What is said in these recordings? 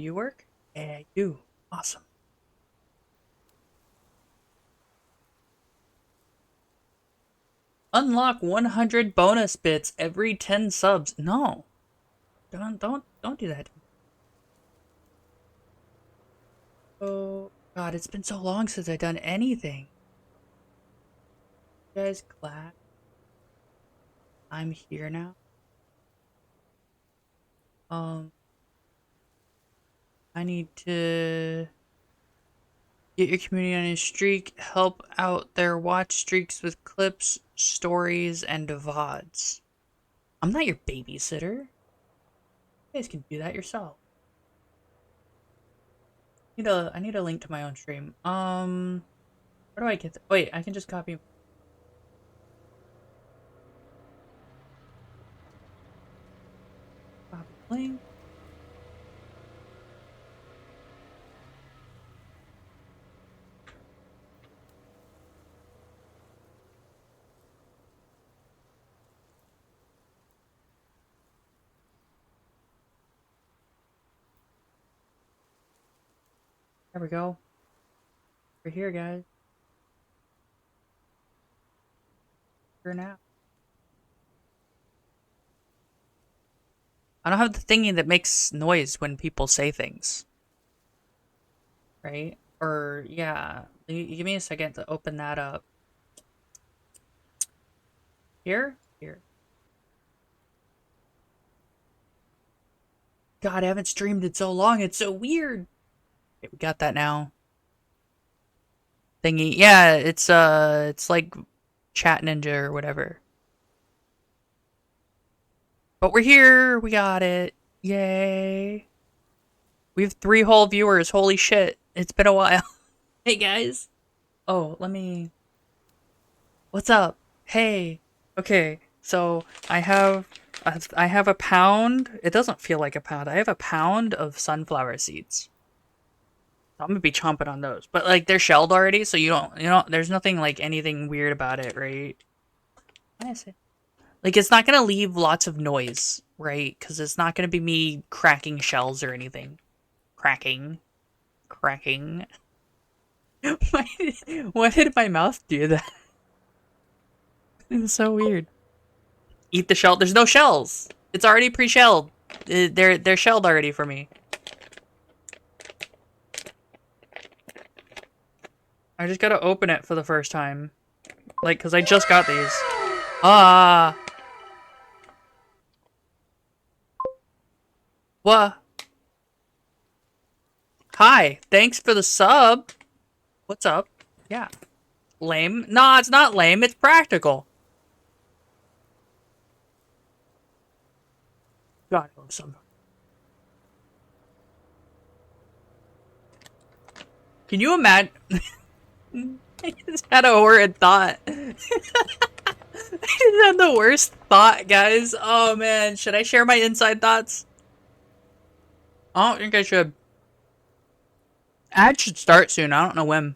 Do you work? Yeah, I do. Awesome. Unlock 100 bonus bits every 10 subs. No. Don't do that. Oh god, it's been so long since I've done anything. You guys glad I'm here now? Um, I need to get your community on a streak, help out their watch streaks with clips, stories, and VODs. I'm not your babysitter. You guys can do that yourself. I need a link to my own stream. Where do I get wait, I can just copy link. There we go. We're here, guys. Here now. I don't have the thingy that makes noise when people say things, right? Or yeah, give me a second to open that up. Here, here. God, I haven't streamed it so long. It's so weird. Okay, we got that now. Thingy. Yeah, it's like Chat Ninja or whatever. But we're here. We got it. Yay. We have 3 whole viewers. Holy shit. It's been a while. Hey guys. Oh, let me. What's up? Hey. Okay. So, I have a pound. It doesn't feel like a pound. I have a pound of sunflower seeds. I'm gonna be chomping on those. But like they're shelled already, so there's nothing like anything weird about it, right? I see. Like it's not gonna leave lots of noise, right? Because it's not gonna be me cracking shells or anything. Cracking. Cracking. Why did my mouth do that? It's so weird. Eat the shell. There's no shells. It's already pre-shelled. They're shelled already for me. I just gotta open it for the first time. Like, cause I just got these. Ah. What? Hi. Thanks for the sub. What's up? Yeah. Lame? Nah, it's not lame. It's practical. God, I love sub. Can you imagine? I just had a horrid thought. I just had the worst thought, guys. Oh man, should I share my inside thoughts? I don't think I should. Ad should start soon. I don't know when.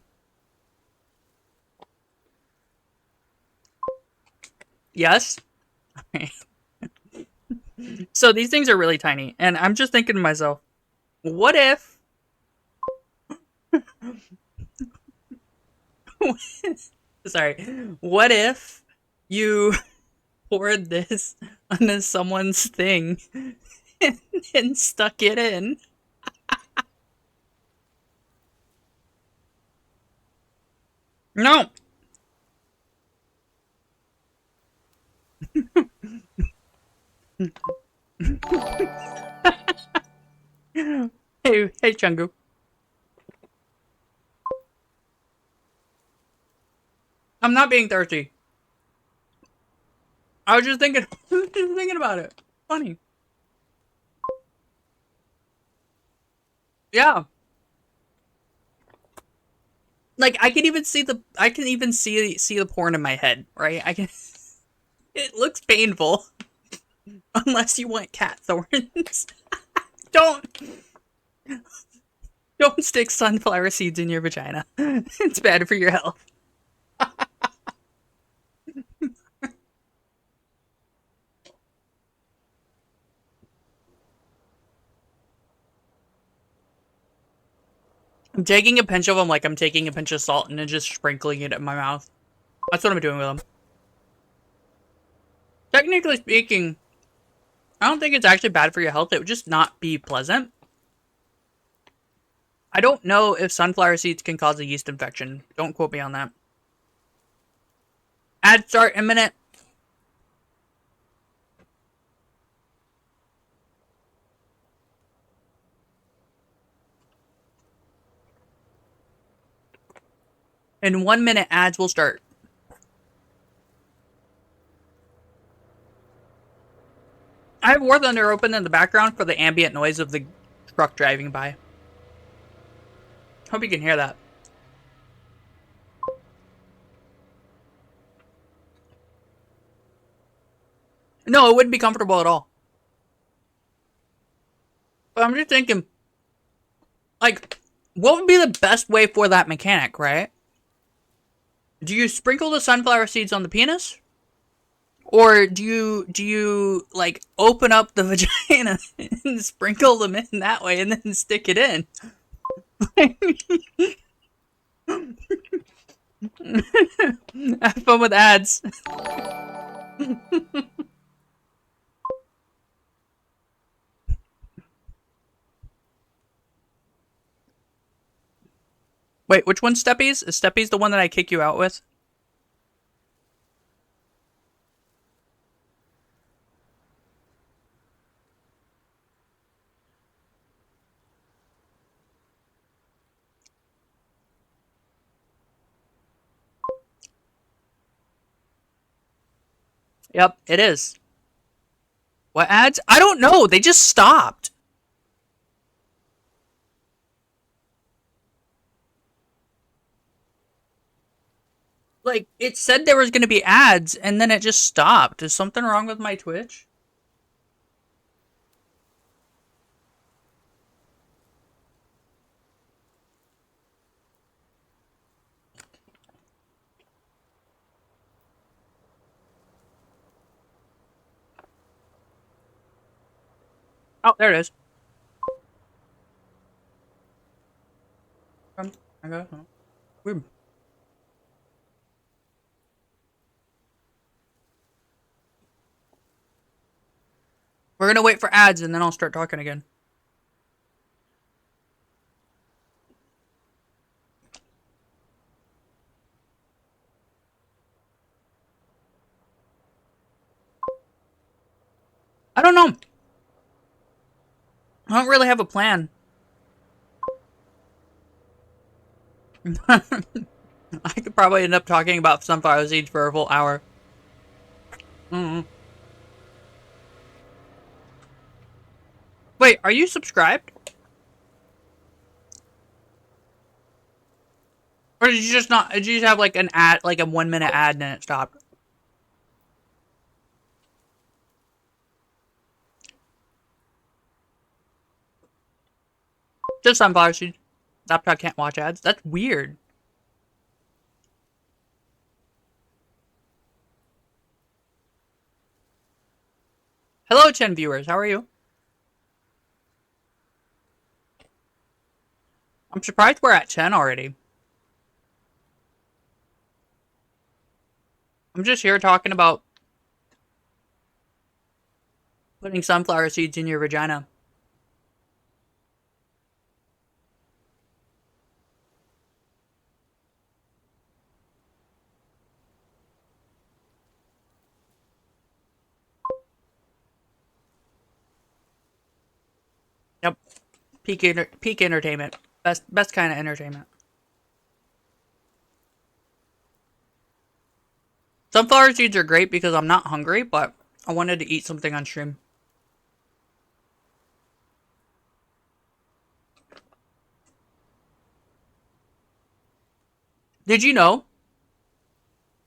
Yes? So these things are really tiny, and I'm just thinking to myself, what if sorry, what if you poured this onto someone's thing and, and stuck it in? No. Hey, Chungu. I'm not being thirsty. I was just thinking, just thinking about it. Funny. Yeah. Like I can even see the porn in my head, right? I can. It looks painful unless you want cat thorns. don't don't stick sunflower seeds in your vagina. It's bad for your health. I'm taking a pinch of them like I'm taking a pinch of salt and then just sprinkling it in my mouth. That's what I'm doing with them. Technically speaking, I don't think it's actually bad for your health. It would just not be pleasant. I don't know if sunflower seeds can cause a yeast infection. Don't quote me on that. Ad start in a minute. In 1 minute, ads will start. I have War Thunder open in the background for the ambient noise of the truck driving by. Hope you can hear that. No, it wouldn't be comfortable at all. But I'm just thinking, like, what would be the best way for that mechanic, right? Do you sprinkle the sunflower seeds on the penis? Or do you like open up the vagina and sprinkle them in that way and then stick it in? Have fun with ads. Wait, which one's Steppies? Is Steppies the one that I kick you out with? Yep, it is. What ads? I don't know. They just stopped. Like, it said there was going to be ads, and then it just stopped. Is something wrong with my Twitch? Oh, there it is. Okay. Weird. We're gonna wait for ads, and then I'll start talking again. I don't know. I don't really have a plan. I could probably end up talking about sunflower seeds for a full hour. Wait, are you subscribed? Or did you just not? Did you just have like an ad, like a 1 minute ad, and then it stopped? Just sunflower seeds. Laptop can't watch ads. That's weird. Hello, 10 viewers. How are you? I'm surprised we're at 10 already. I'm just here talking about putting sunflower seeds in your vagina. Yep. Peak entertainment. Best kind of entertainment. Sunflower seeds are great because I'm not hungry, but I wanted to eat something on stream. Did you know?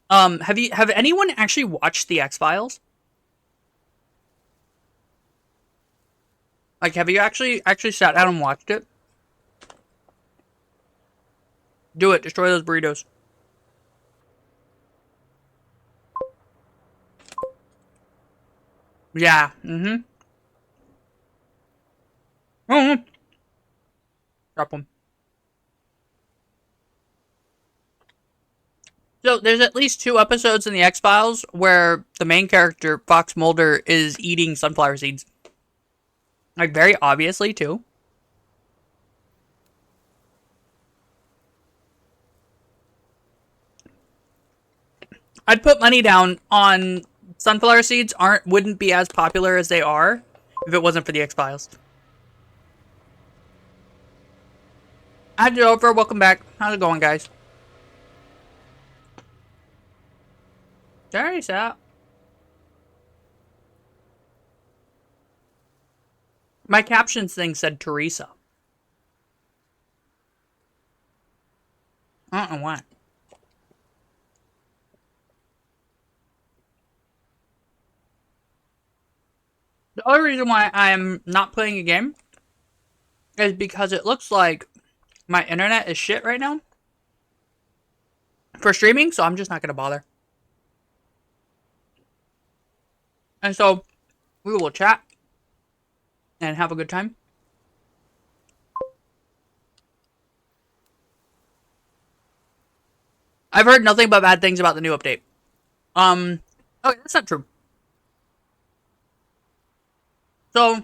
Have anyone actually watched the X-Files? Like, have you actually sat down and watched it? Do it. Destroy those burritos. Yeah. Mm-hmm. Oh. Drop them. So there's at least 2 episodes in the X-Files where the main character, Fox Mulder, is eating sunflower seeds. Like, very obviously, too. I'd put money down on sunflower seeds wouldn't be as popular as they are if it wasn't for the X-Files. Hi, Jover. Welcome back. How's it going, guys? There he's at. My captions thing said Teresa. I don't know why. The only reason why I'm not playing a game is because it looks like my internet is shit right now for streaming, so I'm just not going to bother. And so we will chat and have a good time. I've heard nothing but bad things about the new update. Okay, that's not true. So,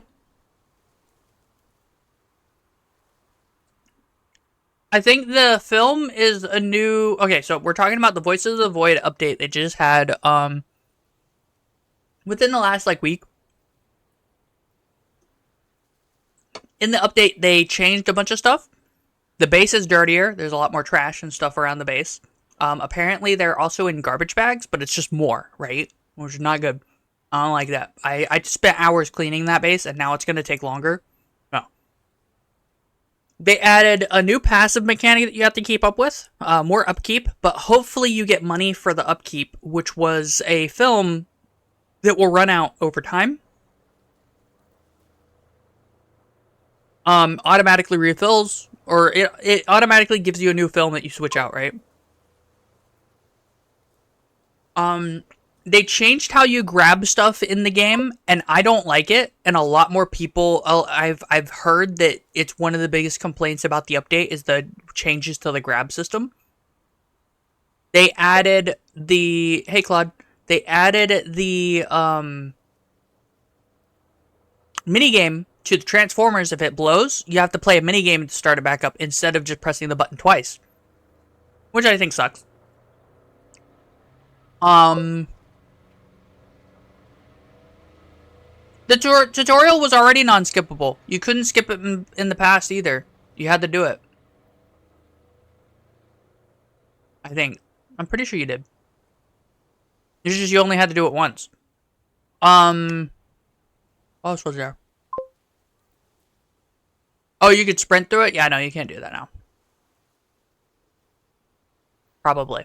I think the film is a new... Okay, so we're talking about the Voices of the Void update they just had, within the last, week. In the update, they changed a bunch of stuff. The base is dirtier. There's a lot more trash and stuff around the base. Apparently, they're also in garbage bags, but it's just more, right? Which is not good. I don't like that. I spent hours cleaning that base, and now it's going to take longer. No. They added a new passive mechanic that you have to keep up with. More upkeep, but hopefully you get money for the upkeep, which was a film that will run out over time. Automatically refills, or it automatically gives you a new film that you switch out, right? They changed how you grab stuff in the game, and I don't like it. And a lot more people, I've heard that it's one of the biggest complaints about the update is the changes to the grab system. They added the... Hey, Claude. They added the, minigame to the Transformers. If it blows, you have to play a minigame to start it back up instead of just pressing the button twice. Which I think sucks. The tutorial was already non-skippable. You couldn't skip it in the past either. You had to do it. I think. I'm pretty sure you did. It's just you only had to do it once. What else was there? Oh, you could sprint through it? Yeah, no, you can't do that now. Probably.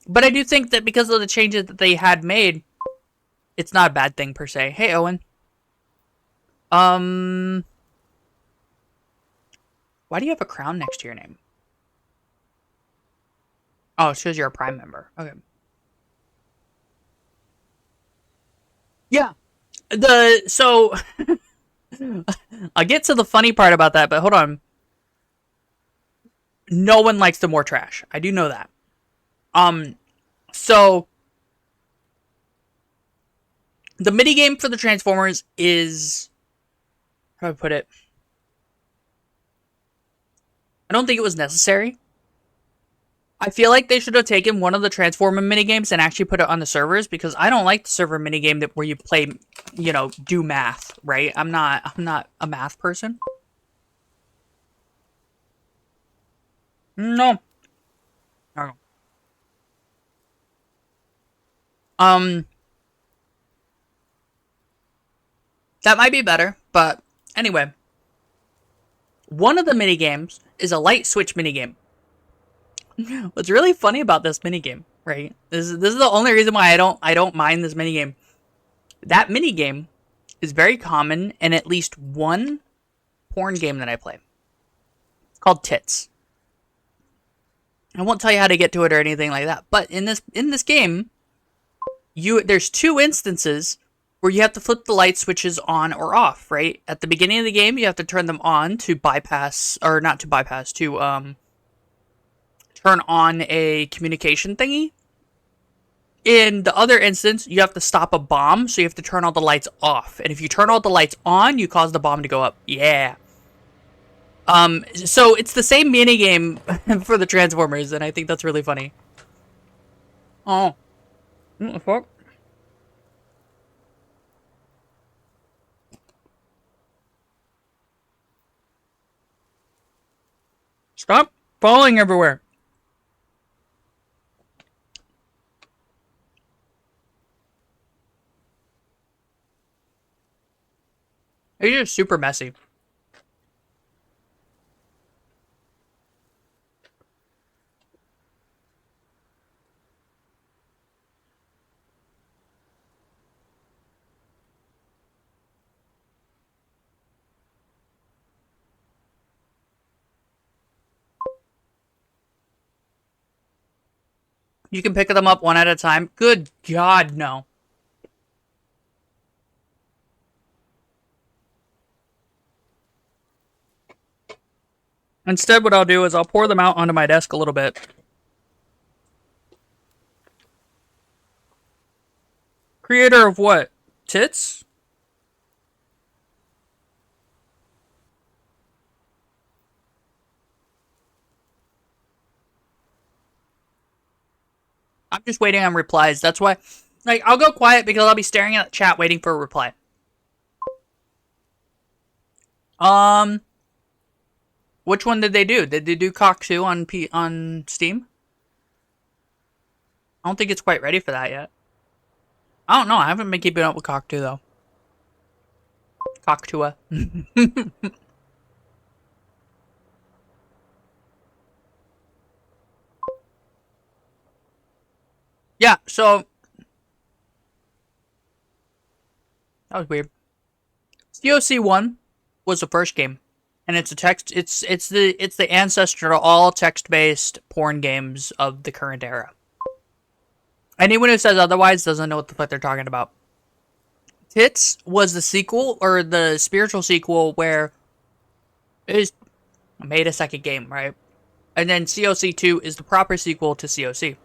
But I do think that because of the changes that they had made, it's not a bad thing per se. Hey, Owen. Why do you have a crown next to your name? Oh, it shows you're a Prime member. Okay. Yeah. So I'll get to the funny part about that, but hold on. No one likes the more trash. I do know that. So the minigame for the Transformers is, how do I put it? I don't think it was necessary. I feel like they should have taken one of the Transformer minigames and actually put it on the servers, because I don't like the server minigame where you play, do math, right? I'm not a math person. No. That might be better, but anyway. One of the minigames is a light switch minigame. What's really funny about this minigame, right? This is the only reason why I don't mind this minigame. That minigame is very common in at least one porn game that I play. It's called Tits. I won't tell you how to get to it or anything like that, but in this game, there's 2 instances where you have to flip the light switches on or off, right? At the beginning of the game, you have to turn them on to bypass, or not to bypass, to turn on a communication thingy. In the other instance, you have to stop a bomb, so you have to turn all the lights off. And if you turn all the lights on, you cause the bomb to go up. Yeah. So it's the same minigame for the Transformers, and I think that's really funny. Oh. What the fuck? Stop falling everywhere. It's just super messy. You can pick them up one at a time. Good God, no. Instead, what I'll do is I'll pour them out onto my desk a little bit. Creator of what? Tits? I'm just waiting on replies. That's why, like, I'll go quiet because I'll be staring at the chat waiting for a reply. Which one did they do? Did they do Cock 2 on Steam? I don't think it's quite ready for that yet. I don't know. I haven't been keeping up with Cock 2 though. Cock 2. Yeah, so that was weird. COC 1 was the first game. And it's a text it's the ancestor to all text-based porn games of the current era. Anyone who says otherwise doesn't know what the fuck they're talking about. Tits was the sequel, or the spiritual sequel, where it was made a second game, right? And then COC 2 is the proper sequel to COC.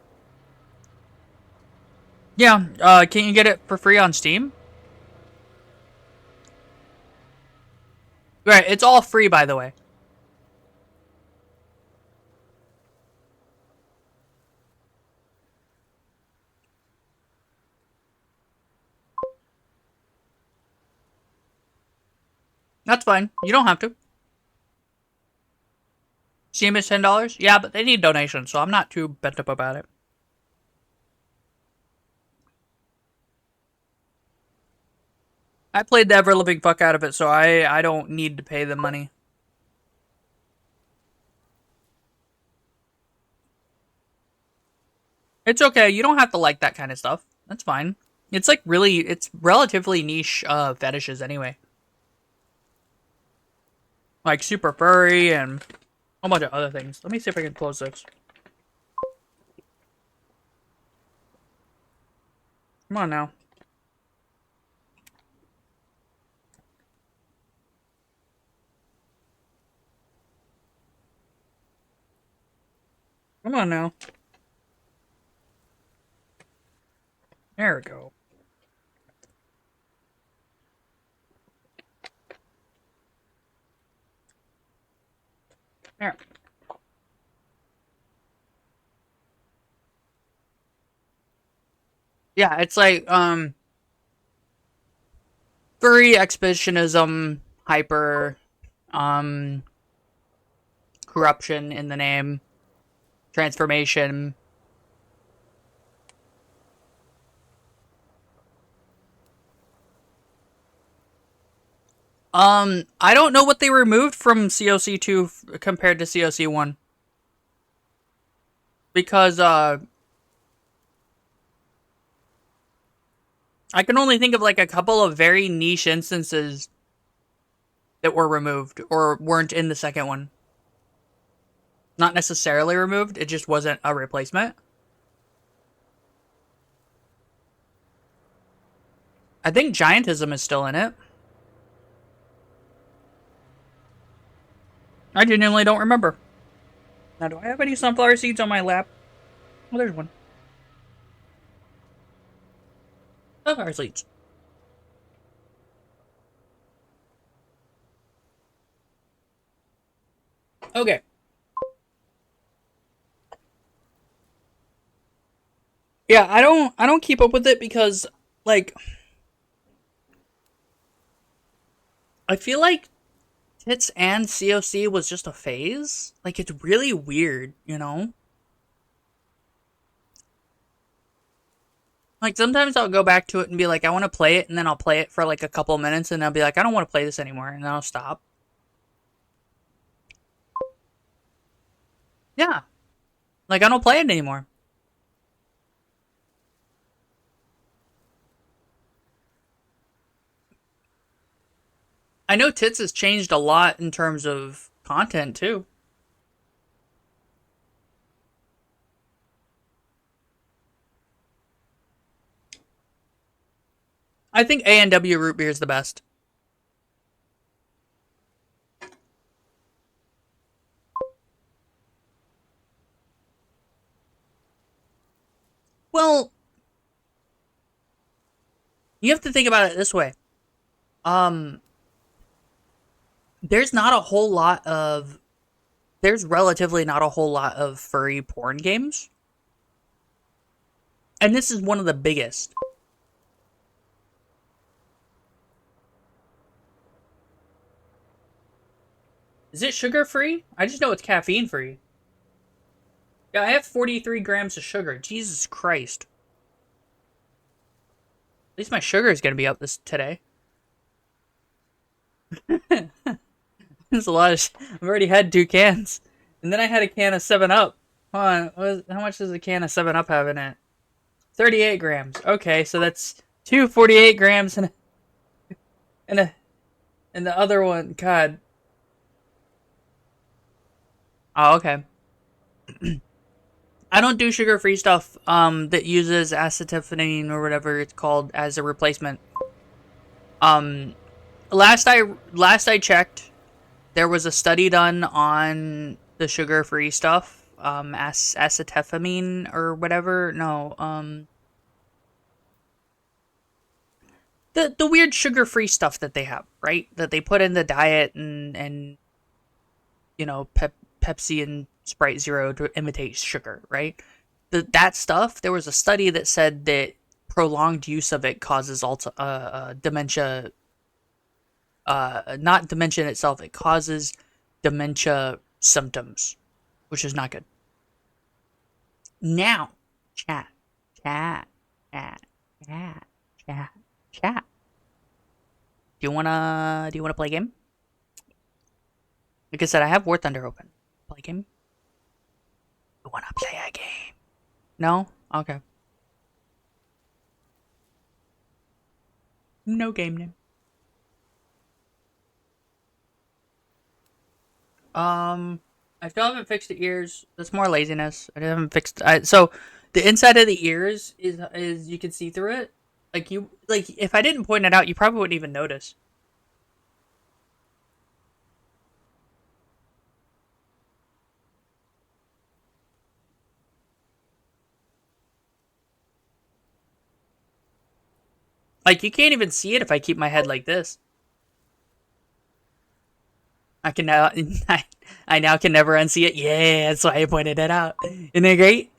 Yeah, can you get it for free on Steam? Right, it's all free, by the way. That's fine. You don't have to. Steam is $10? Yeah, but they need donations, so I'm not too bent up about it. I played the ever-living fuck out of it, so I don't need to pay the money. It's okay. You don't have to like that kind of stuff. That's fine. It's like really, it's relatively niche fetishes anyway. Like super furry and a bunch of other things. Let me see if I can close this. Come on now. Come on now. There we go. There. Yeah, it's like, furry exhibitionism, hyper, corruption in the name, transformation. I don't know what they removed from COC 2 compared to COC 1. Because, I can only think of like a couple of very niche instances that were removed or weren't in the second one. Not necessarily removed, it just wasn't a replacement. I think Giantism is still in it. I genuinely don't remember. Now, do I have any sunflower seeds on my lap? Oh, there's one. Sunflower seeds. Okay. Yeah, I don't keep up with it because like I feel like Tits and COC was just a phase. Like it's really weird, you know? Like sometimes I'll go back to it and be like I want to play it and then I'll play it for like a couple of minutes and I'll be like I don't want to play this anymore and then I'll stop. Yeah. Like I don't play it anymore. I know Tits has changed a lot in terms of content too. I think A&W root beer is the best. Well, you have to think about it this way. Um, there's not a whole lot of there's relatively not a whole lot of furry porn games. And this is one of the biggest. Is it sugar free? I just know it's caffeine free. Yeah, I have 43 grams of sugar. Jesus Christ. At least my sugar is going to be up this today. There's a lot of. I've already had 2 cans. And then I had a can of 7 Up. Hold on. How much does a can of 7 Up have in it? 38 grams. Okay, so that's 2 48 grams and a and the other one. God. Oh, okay. I don't do sugar-free stuff that uses acetophenone or whatever it's called as a replacement. Um last I checked, there was a study done on the sugar-free stuff, acetophenone or whatever. No, the weird sugar-free stuff that they have, right? That they put in the diet and Pepsi and Sprite Zero to imitate sugar, right? That stuff. There was a study that said that prolonged use of it causes dementia. Not dementia itself. It causes dementia symptoms, which is not good. Now, chat, chat, chat, chat, chat, chat. Do you wanna play a game? Like I said, I have War Thunder open. Play a game? You wanna play a game? No? Okay. No game name. I still haven't fixed the ears. That's more laziness. I haven't fixed. So the inside of the ears is you can see through it. Like if I didn't point it out, you probably wouldn't even notice. Like you can't even see it if I keep my head like this. I can now I now can never unsee it. Yeah, that's why I pointed it out. Isn't it great?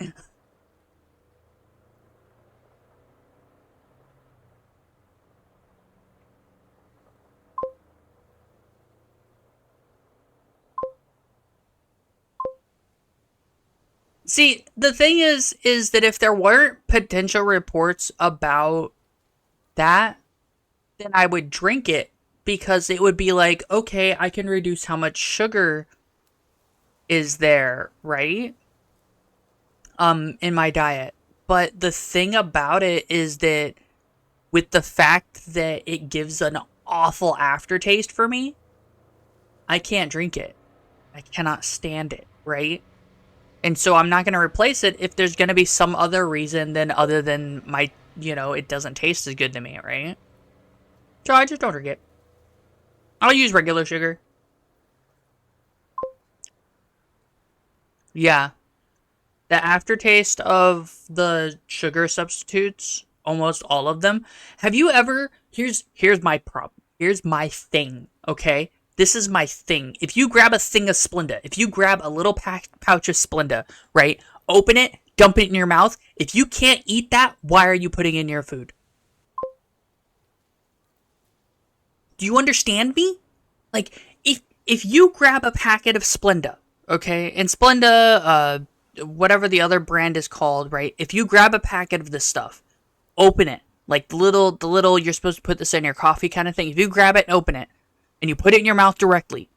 See, the thing is that if there weren't potential reports about that, then I would drink it because it would be like, okay, I can reduce how much sugar is there, right? In my diet. But the thing about it is that with the fact that it gives an awful aftertaste for me, I can't drink it. I cannot stand it, right? And so I'm not going to replace it if there's going to be some other reason than other than it doesn't taste as good to me, right? So I just don't drink it. I'll use regular sugar. Yeah. The aftertaste of the sugar substitutes, almost all of them. Have you ever here's my problem. Here's my thing, okay? This is my thing. If you grab a thing of Splenda, if you grab a little pouch of Splenda, right? Open it, dump it in your mouth. If you can't eat that, why are you putting it in your food? Do you understand me? Like if you grab a packet of Splenda, okay, and Splenda, whatever the other brand is called, right? If you grab a packet of this stuff, open it, like the little you're supposed to put this in your coffee kind of thing. If you grab it and open it, and you put it in your mouth directly,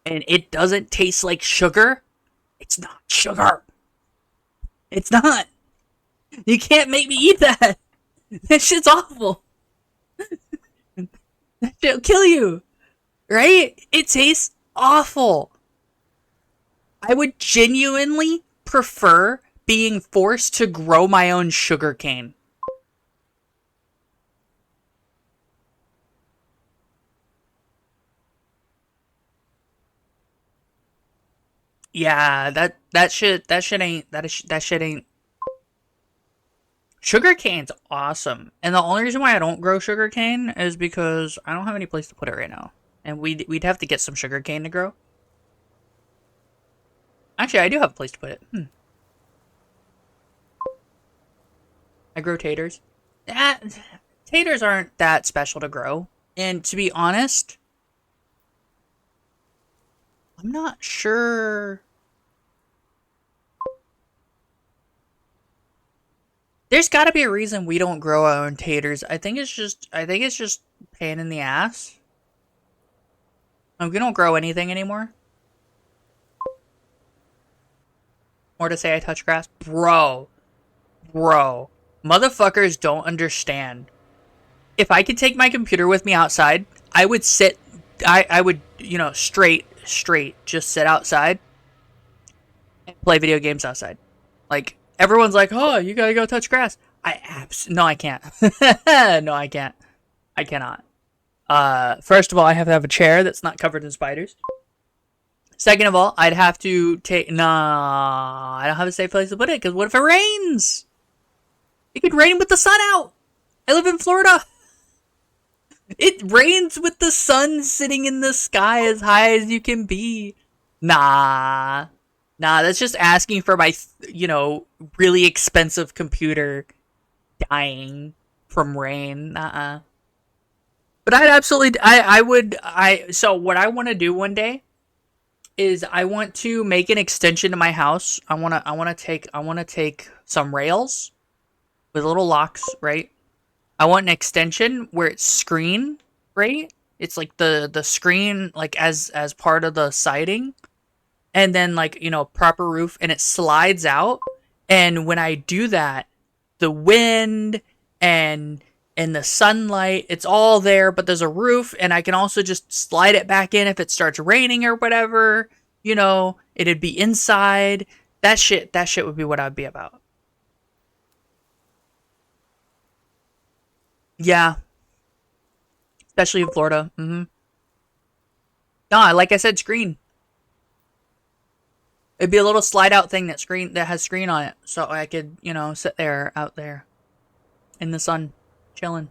and it doesn't taste like sugar, it's not sugar. It's not. You can't make me eat that. That shit's awful. That shit'll kill you, right? It tastes awful. I would genuinely prefer being forced to grow my own sugar cane. Yeah, that shit ain't. Sugar cane's awesome, and the only reason why I don't grow sugar cane is because I don't have any place to put it right now, and we'd have to get some sugar cane to grow. Actually, I do have a place to put it. I grow taters. That taters aren't that special to grow, and to be honest, I'm not sure. There's got to be a reason we don't grow our own taters. I think it's just pain in the ass. Like, we don't grow anything anymore. Or to say I touch grass, bro, motherfuckers don't understand. If I could take my computer with me outside, I would sit. I would straight just sit outside and play video games outside. Like everyone's like, oh, you gotta go touch grass. No, I can't. No, I can't. I cannot. First of all, I have to have a chair that's not covered in spiders. Second of all, I'd have to take. Nah, I don't have a safe place to put it because what if it rains? It could rain with the sun out. I live in Florida. It rains with the sun sitting in the sky as high as you can be. Nah. Nah, that's just asking for my, really expensive computer dying from rain. But I'd absolutely, I would, so what I want to do one day is I want to make an extension to my house. I want to take some rails with little locks, right? I want an extension where it's screen, right? It's like the screen like as part of the siding, and then like proper roof, and it slides out. And when I do that, the wind and and the sunlight, it's all there, but there's a roof, and I can also just slide it back in if it starts raining or whatever. It'd be inside. That shit would be what I'd be about. Yeah, especially in Florida. No, like I said, screen. It'd be a little slide out thing that has screen on it, so I could sit there out there in the sun, chilling.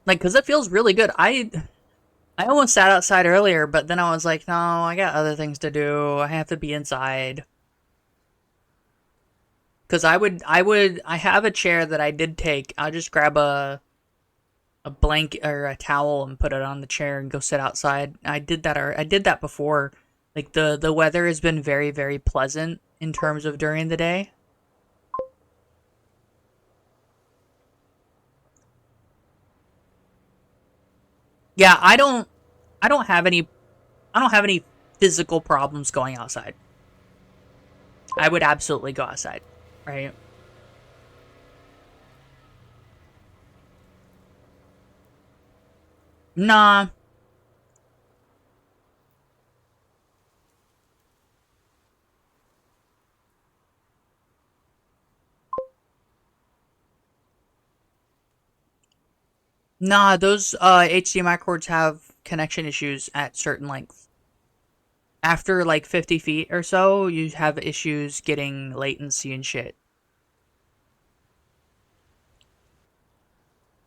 Like, cause it feels really good. I almost sat outside earlier, but then I was like, no, I got other things to do. I have to be inside. Cause I have a chair that I did take. I'll just grab a blanket or a towel and put it on the chair and go sit outside. I did that before. Like the weather has been very very pleasant in terms of during the day. Yeah, I don't have any I don't have any physical problems going outside. I would absolutely go outside, right? Nah, those HDMI cords have connection issues at certain lengths. after like 50 feet or so, you have issues getting latency and shit.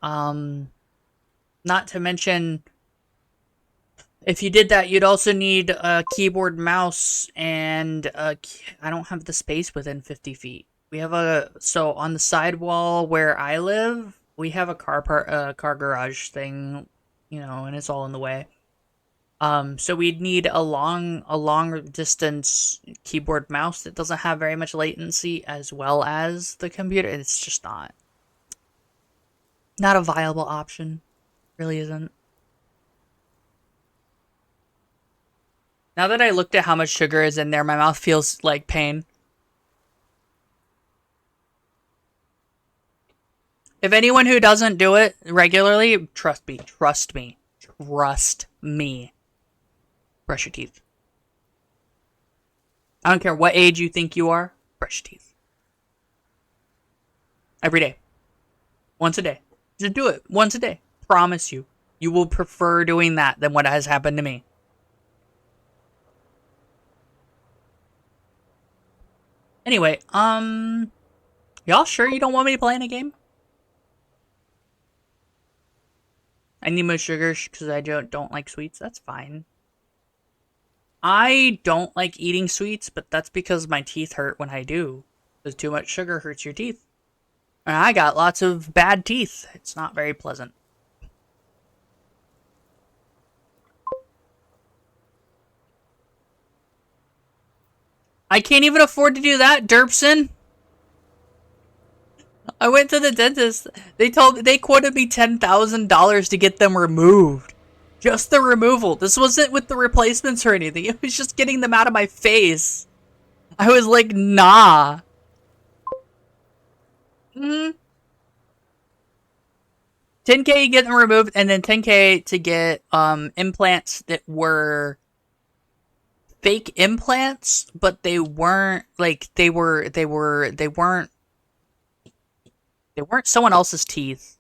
Not to mention, if you did that, you'd also need a keyboard, mouse, and I don't have the space within 50 feet. We have so on the sidewall where I live, we have a car garage thing, and it's all in the way. So we'd need a long distance keyboard mouse that doesn't have very much latency, as well as the computer. It's just not a viable option. Really isn't. Now that I looked at how much sugar is in there, my mouth feels like pain. If anyone who doesn't do it regularly, trust me. Brush your teeth. I don't care what age you think you are, brush your teeth. Every day. Once a day. Just do it once a day. Promise you. You will prefer doing that than what has happened to me. Anyway, y'all sure you don't want me to play in a game? I need more sugar because I don't like sweets. That's fine. I don't like eating sweets, but that's because my teeth hurt when I do. Because too much sugar hurts your teeth. And I got lots of bad teeth. It's not very pleasant. I can't even afford to do that, Derpson. I went to the dentist. They quoted me $10,000 to get them removed. Just the removal. This wasn't with the replacements or anything. It was just getting them out of my face. I was like, nah. 10K get them removed, and then 10K to get implants that were fake implants, but they weren't like they weren't someone else's teeth,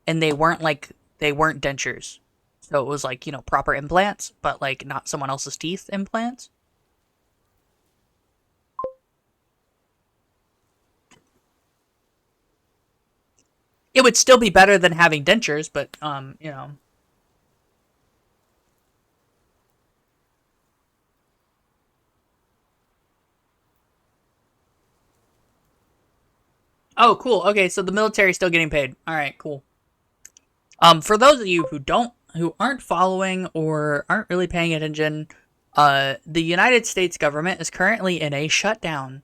and they weren't dentures. So it was like, proper implants, but like not someone else's teeth implants. It would still be better than having dentures, but Oh, cool. Okay, so the military's still getting paid. All right, cool. For those of you who aren't following or aren't really paying attention, the United States government is currently in a shutdown.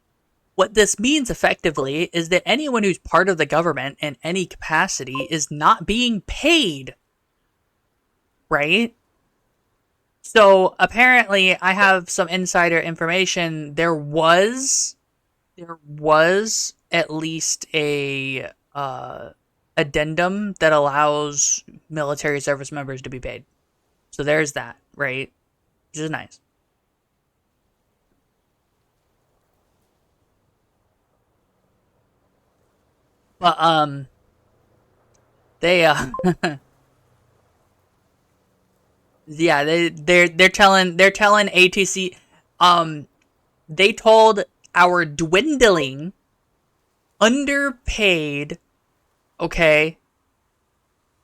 What this means effectively is that anyone who's part of the government in any capacity is not being paid. Right? So apparently I have some insider information. There was at least a addendum that allows military service members to be paid. So there's that, right? Which is nice. But they yeah, they're telling ATC they told our dwindling, underpaid, okay,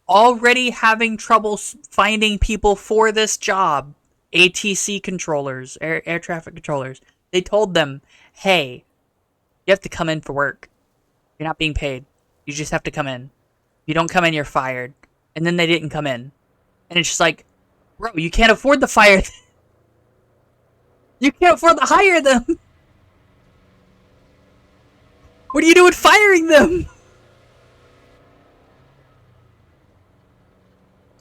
already having trouble finding people for this job, ATC controllers, air traffic controllers. They told them, hey, you have to come in for work. You're not being paid. You just have to come in. If you don't come in, you're fired. And then they didn't come in. And it's just like, bro, you can't afford to fire them. You can't afford to hire them. What are you doing firing them?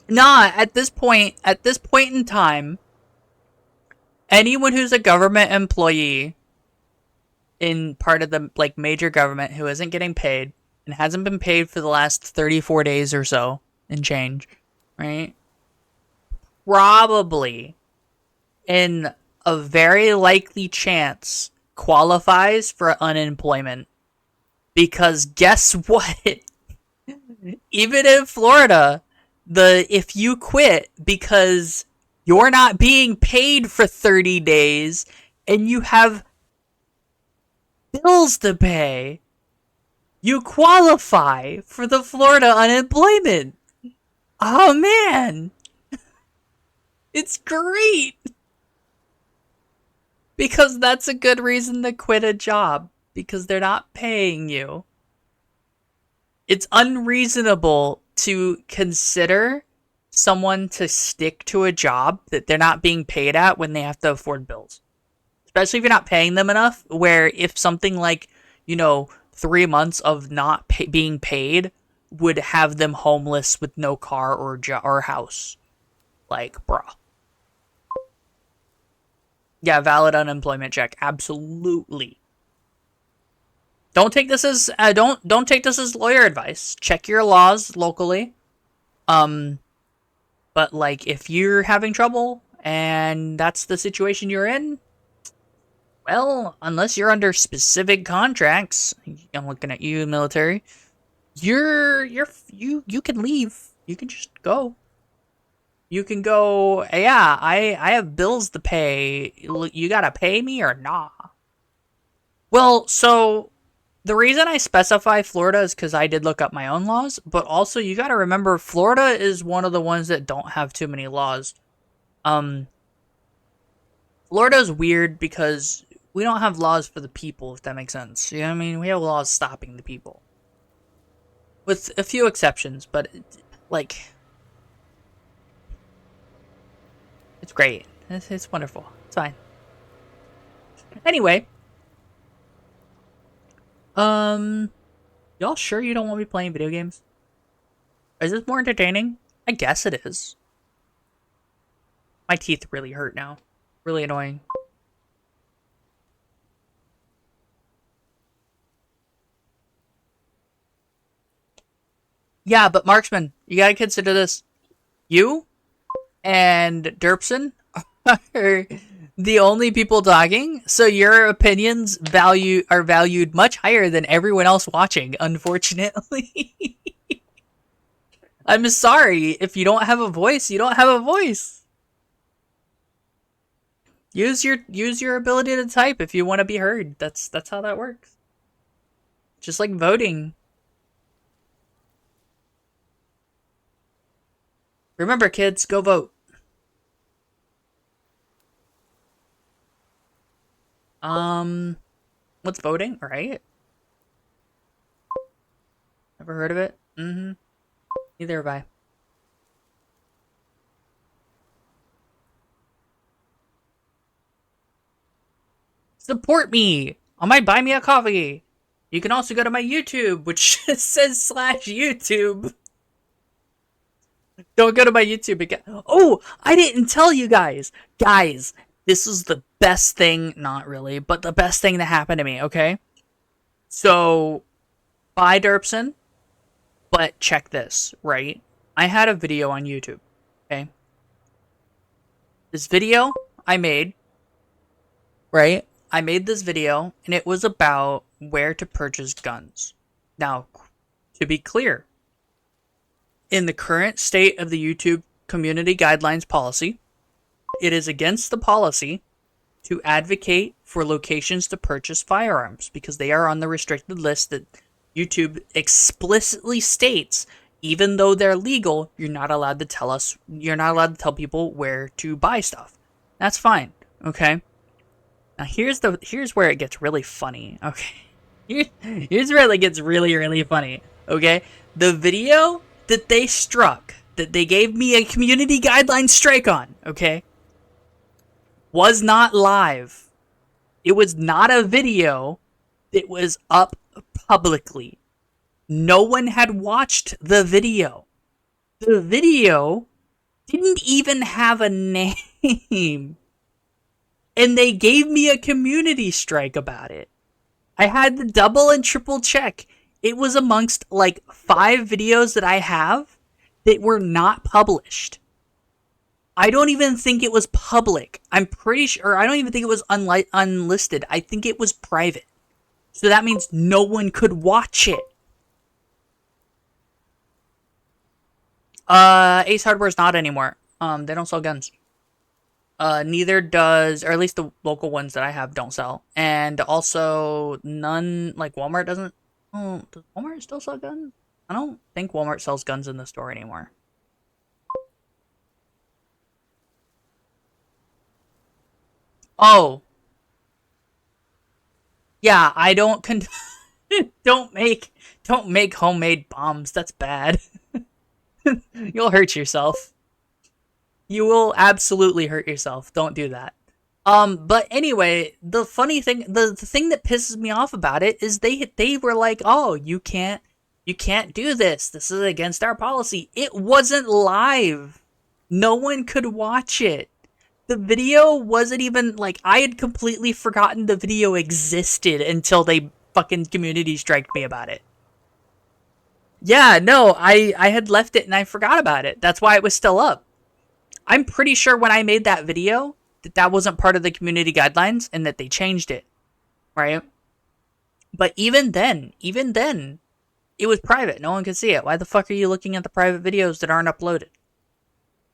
Nah, at this point in time, anyone who's a government employee in part of the major government who isn't getting paid and hasn't been paid for the last 34 days or so and change, right? Probably in a very likely chance qualifies for unemployment. Because guess what? Even in Florida, if you quit because You're not being paid for 30 days and you have bills to pay. You qualify for the Florida unemployment. Oh man. It's great. Because that's a good reason to quit a job. Because they're not paying you. It's unreasonable to consider someone to stick to a job that they're not being paid at when they have to afford bills. Especially if you're not paying them enough, where if something like, 3 months of not being paid would have them homeless with no car or house. Like, bruh. Yeah, valid unemployment check. Absolutely. Don't take this as don't take this as lawyer advice. Check your laws locally. But like if you're having trouble and that's the situation you're in, well, unless you're under specific contracts, I'm looking at you, military. You can leave. You can just go. You can go. Yeah, I have bills to pay. You gotta pay me or nah. Well, so the reason I specify Florida is because I did look up my own laws, but also you gotta remember Florida is one of the ones that don't have too many laws. Florida's weird because we don't have laws for the people, if that makes sense. You know what I mean? We have laws stopping the people. With a few exceptions, but, like, it's great. It's wonderful. It's fine. Anyway. Y'all sure you don't want me playing video games? Is this more entertaining? I guess it is. My teeth really hurt now. Really annoying. Yeah, but Marksman, you gotta consider this. You and Derpson are the only people talking, so your opinions are valued much higher than everyone else watching, unfortunately. I'm sorry. If you don't have a voice, you don't have a voice. Use your ability to type if you want to be heard. That's how that works. Just like voting. Remember, kids, go vote. What's voting, right? Ever heard of it? Mm-hmm. Neither have I. Support me on my Buy Me a Coffee. You can also go to my YouTube, which says /YouTube. Don't go to my YouTube again. Oh, I didn't tell you guys. Guys, this is the best thing, not really, but the best thing that happened to me, okay? So, bye, Derpson. But check this, right? I had a video on YouTube, okay? This video I made, right? I made this video, and it was about where to purchase guns. Now, to be clear, in the current state of the YouTube community guidelines policy, it is against the policy to advocate for locations to purchase firearms because they are on the restricted list that YouTube explicitly states, even though they're legal, you're not allowed to tell people where to buy stuff. That's fine, okay? Now here's where it gets really funny, okay? Here's where it gets really, really funny, okay? The video that they struck, that they gave me a community guideline strike on, okay, was not live. It was not a video that was up publicly. No one had watched the video. The video didn't even have a name. And they gave me a community strike about it. I had to double and triple check. It was amongst like 5 videos that I have that were not published. I don't even think it was public. I'm pretty sure, I don't even think it was unlisted. I think it was private. So that means no one could watch it. Ace Hardware's not anymore. They don't sell guns. Neither does, or at least the local ones that I have don't sell. And also, none, like Walmart doesn't. Oh, does Walmart still sell guns? I don't think Walmart sells guns in the store anymore. Oh, yeah, I don't don't make homemade bombs. That's bad. You'll hurt yourself. You will absolutely hurt yourself. Don't do that. But anyway, the funny thing, the thing that pisses me off about it is they were like, "Oh, you can't do this. This is against our policy." It wasn't live. No one could watch it. The video wasn't even like I had completely forgotten the video existed until they fucking community striked me about it. Yeah, no, I had left it and I forgot about it. That's why it was still up. I'm pretty sure when I made that video that that wasn't part of the community guidelines and that they changed it, right? But even then, it was private. No one could see it. Why the fuck are you looking at the private videos that aren't uploaded?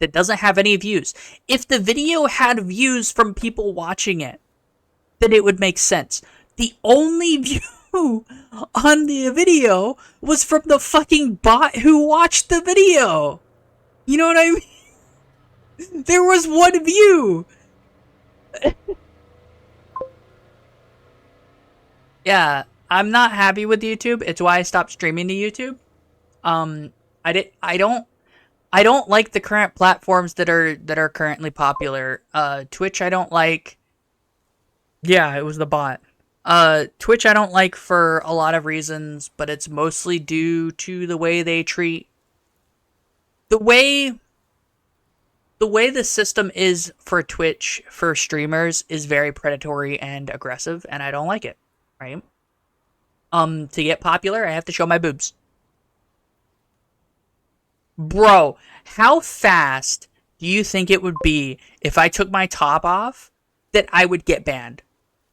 That doesn't have any views. If the video had views from people watching it, then it would make sense. The only view on the video was from the fucking bot who watched the video. You know what I mean? There was one view. Yeah, I'm not happy with YouTube. It's why I stopped streaming to YouTube. Um, I did. I don't like the current platforms that are currently popular. Twitch I don't like. Yeah, it was the bot. Twitch I don't like for a lot of reasons, but it's mostly due to the way they treat the way the system is for Twitch for streamers is very predatory and aggressive, and I don't like it. Right? To get popular, I have to show my boobs. Bro, how fast do you think it would be if I took my top off that I would get banned?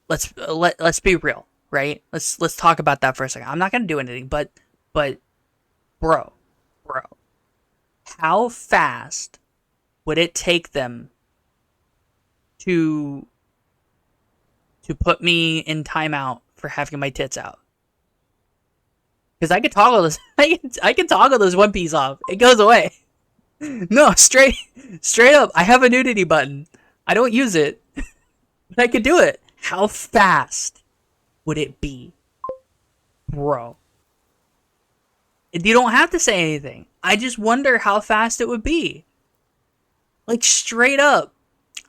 Let's be real, right? Let's talk about that for a second. I'm not gonna do anything, but bro, bro, how fast would it take them to put me in timeout for having my tits out? Because I could toggle this. I can toggle this One Piece off. It goes away. No, straight up. I have a nudity button. I don't use it, but I could do it. How fast would it be, bro? You don't have to say anything. I just wonder how fast it would be. Like straight up.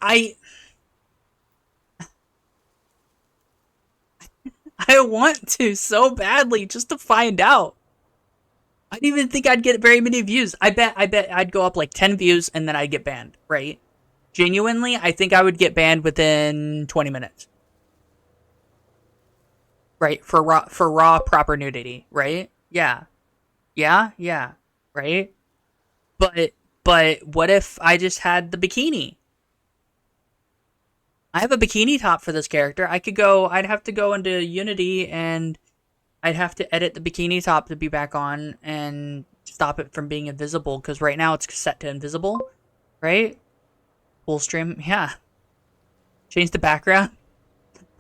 I I want to so badly just to find out. I didn't even think I'd get very many views. I bet I'd go up like 10 views and then I'd get banned, right? Genuinely, I think I would get banned within 20 minutes. Right? For raw proper nudity, right? Yeah. Yeah, yeah. Right? But what if I just had the bikini? I have a bikini top for this character. I'd have to go into Unity and I'd have to edit the bikini top to be back on and stop it from being invisible because right now it's set to invisible, right? Full stream, yeah. Change the background.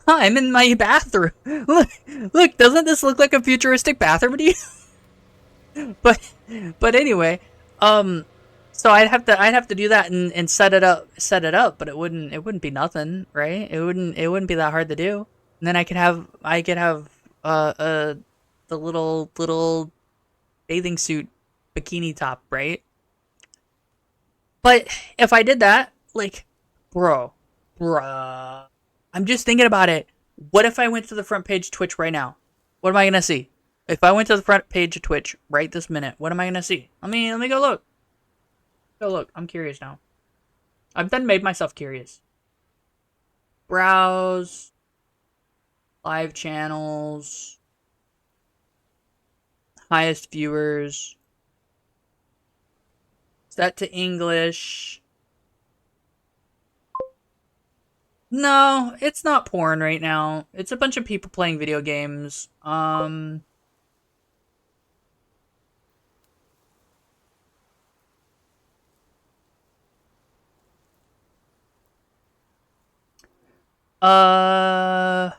Huh, I'm in my bathroom. Look, doesn't this look like a futuristic bathroom to you? but but anyway, um, so I'd have to do that and set it up, but it wouldn't be nothing, right? It wouldn't be that hard to do. And then I could have the little bathing suit bikini top, right? But if I did that, like, bro, bruh, I'm just thinking about it. What if I went to the front page of Twitch right now? What am I gonna see? If I went to the front page of Twitch right this minute, what am I gonna see? Let me go look. Go look. I'm curious now. I've done made myself curious. Browse live channels, highest viewers, set to English. No, it's not porn right now. It's a bunch of people playing video games. Uh,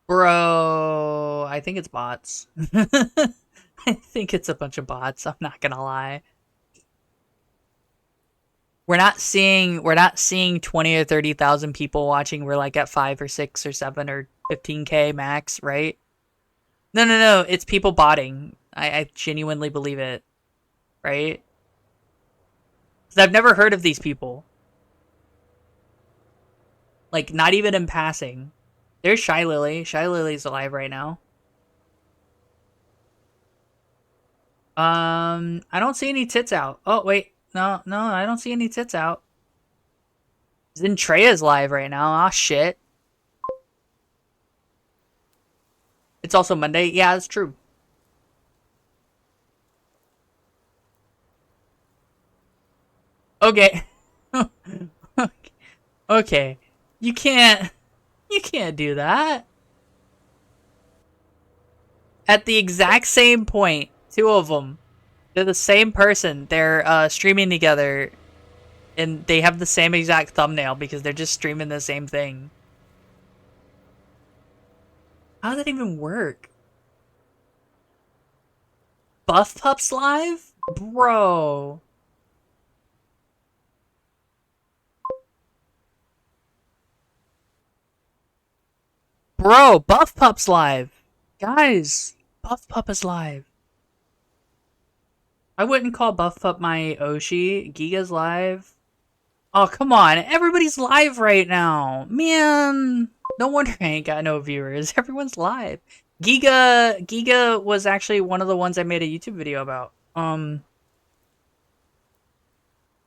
bro, I think it's bots. I think it's a bunch of bots. I'm not gonna lie. We're not seeing 20 or 30,000 people watching. We're like at 5 or 6 or 7 or 15K max, right? No, no, no. It's people botting. I genuinely believe it, right? 'Cause I've never heard of these people. Like, not even in passing. There's Shy Lily. Shy Lily's alive right now. I don't see any tits out. Oh, wait. No, no, I don't see any tits out. Zentrea's live right now. Ah, shit. It's also Monday. Yeah, that's true. Okay. Okay. You can't you can't do that. At the exact same point, two of them, they're the same person. They're streaming together and they have the same exact thumbnail because they're just streaming the same thing. How does that even work? Buff Pups live? Bro. Bro, Buff Pups live. Guys, Buff Pup is live. I wouldn't call Buff Pup my Oshi. Giga's live. Oh, come on. Everybody's live right now. Man. No wonder I ain't got no viewers. Everyone's live. Giga was actually one of the ones I made a YouTube video about.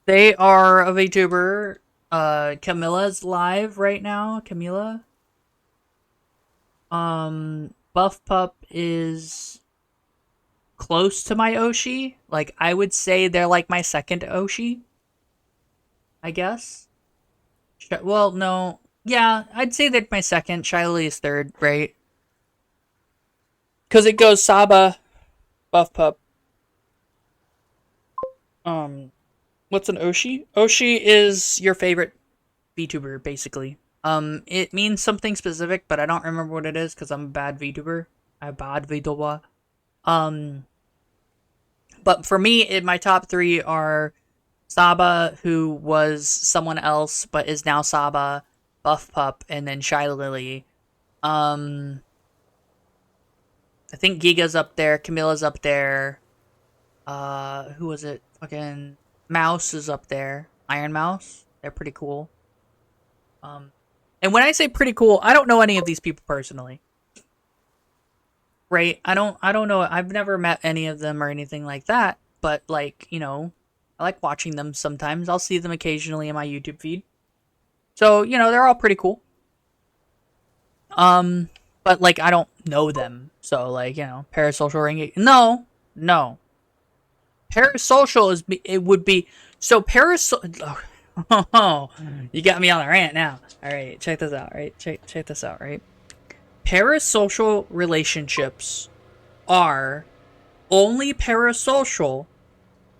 They are a VTuber. Camilla's live right now. Camilla. Buff Pup is close to my Oshi. Like, I would say they're like my second Oshi. I guess. Well, no. Yeah, I'd say they're my second. Shiley is third, right? Because it goes Saba, Buff Pup. Um, what's an Oshi? Oshi is your favorite VTuber, basically. It means something specific, but I don't remember what it is because I'm a bad VTuber. I'm a bad VTuber. Um, but for me, my top three are Saba, who was someone else but is now Saba, Buff Pup, and then Shy Lily. Um, I think Giga's up there, Camilla's up there. Who was it? Fucking Mouse is up there. Iron Mouse. They're pretty cool. Um, and when I say pretty cool, I don't know any of these people personally. Right? I don't know. I've never met any of them or anything like that, but like, I like watching them sometimes. I'll see them occasionally in my YouTube feed. So, they're all pretty cool. But like I don't know them. So like, parasocial ring. No. No. Parasocial it would be so parasocial. Oh, you got me on a rant now. All right, check this out. Right, check this out. Right, parasocial relationships are only parasocial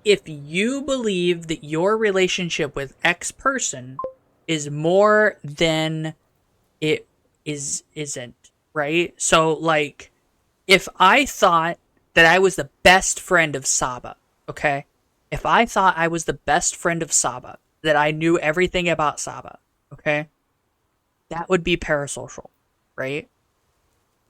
if you believe that your relationship with X person is more than it isn't. Right. So like, if I thought that I was the best friend of Saba, okay? If I thought I was the best friend of Saba, that I knew everything about Saba, okay? That would be parasocial, right?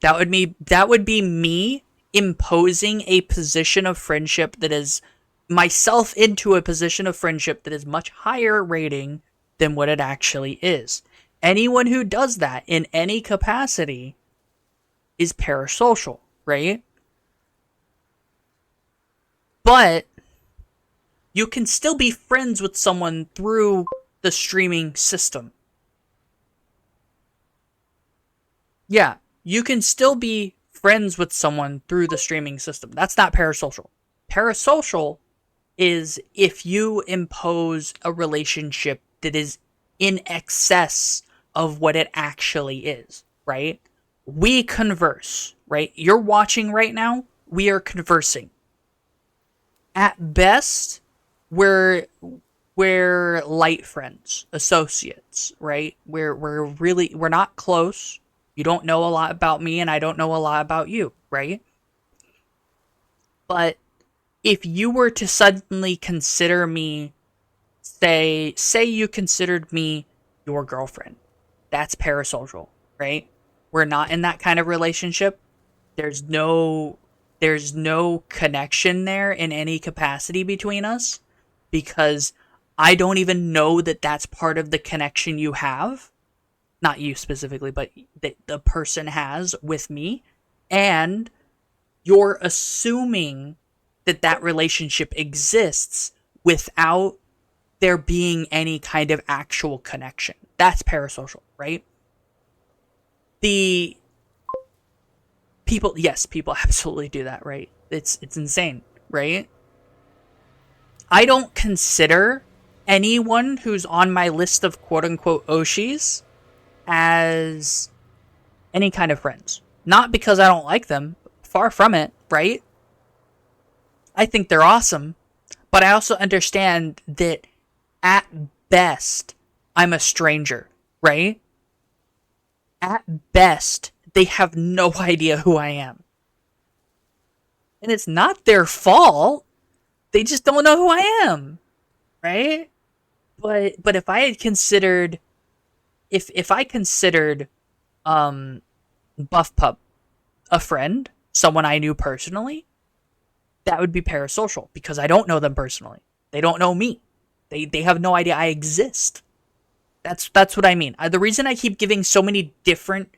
That would be me imposing a position of friendship that is myself into a position of friendship that is much higher rating than what it actually is. Anyone who does that in any capacity is parasocial, right? But you can still be friends with someone through the streaming system. Yeah, you can still be friends with someone through the streaming system. That's not parasocial. Parasocial is if you impose a relationship that is in excess of what it actually is, right? We converse, right? You're watching right now. We are conversing. At best, we're we're light friends, associates, right? We're not close. You don't know a lot about me and I don't know a lot about you, right? But if you were to suddenly consider me, say you considered me your girlfriend, that's parasocial, right? We're not in that kind of relationship. There's no there's no connection there in any capacity between us because I don't even know that that's part of the connection you have. Not you specifically, but the person has with me. And you're assuming that that relationship exists without there being any kind of actual connection. That's parasocial, right? The people, yes, people absolutely do that, right? It's insane, right? I don't consider anyone who's on my list of quote unquote Oshis as any kind of friends. Not because I don't like them, far from it, right? I think they're awesome, but I also understand that at best, I'm a stranger, right? At best, they have no idea who I am. And it's not their fault. They just don't know who I am, right? But if I had considered if I considered um Buff Pup a friend, someone I knew personally, that would be parasocial because I don't know them personally. They don't know me. They have no idea I exist. That's what I mean. The reason I keep giving so many different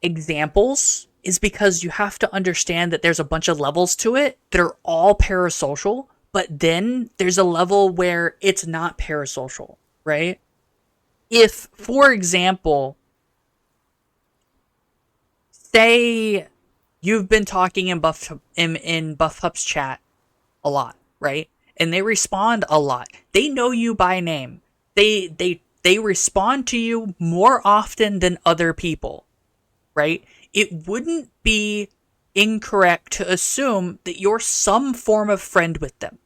examples is because you have to understand that there's a bunch of levels to it that are all parasocial, but then there's a level where it's not parasocial, right? If, for example, say you've been talking in Buff Hup's chat a lot, right? And they respond a lot. They know you by name. They respond to you more often than other people, right? It wouldn't be incorrect to assume that you're some form of friend with them.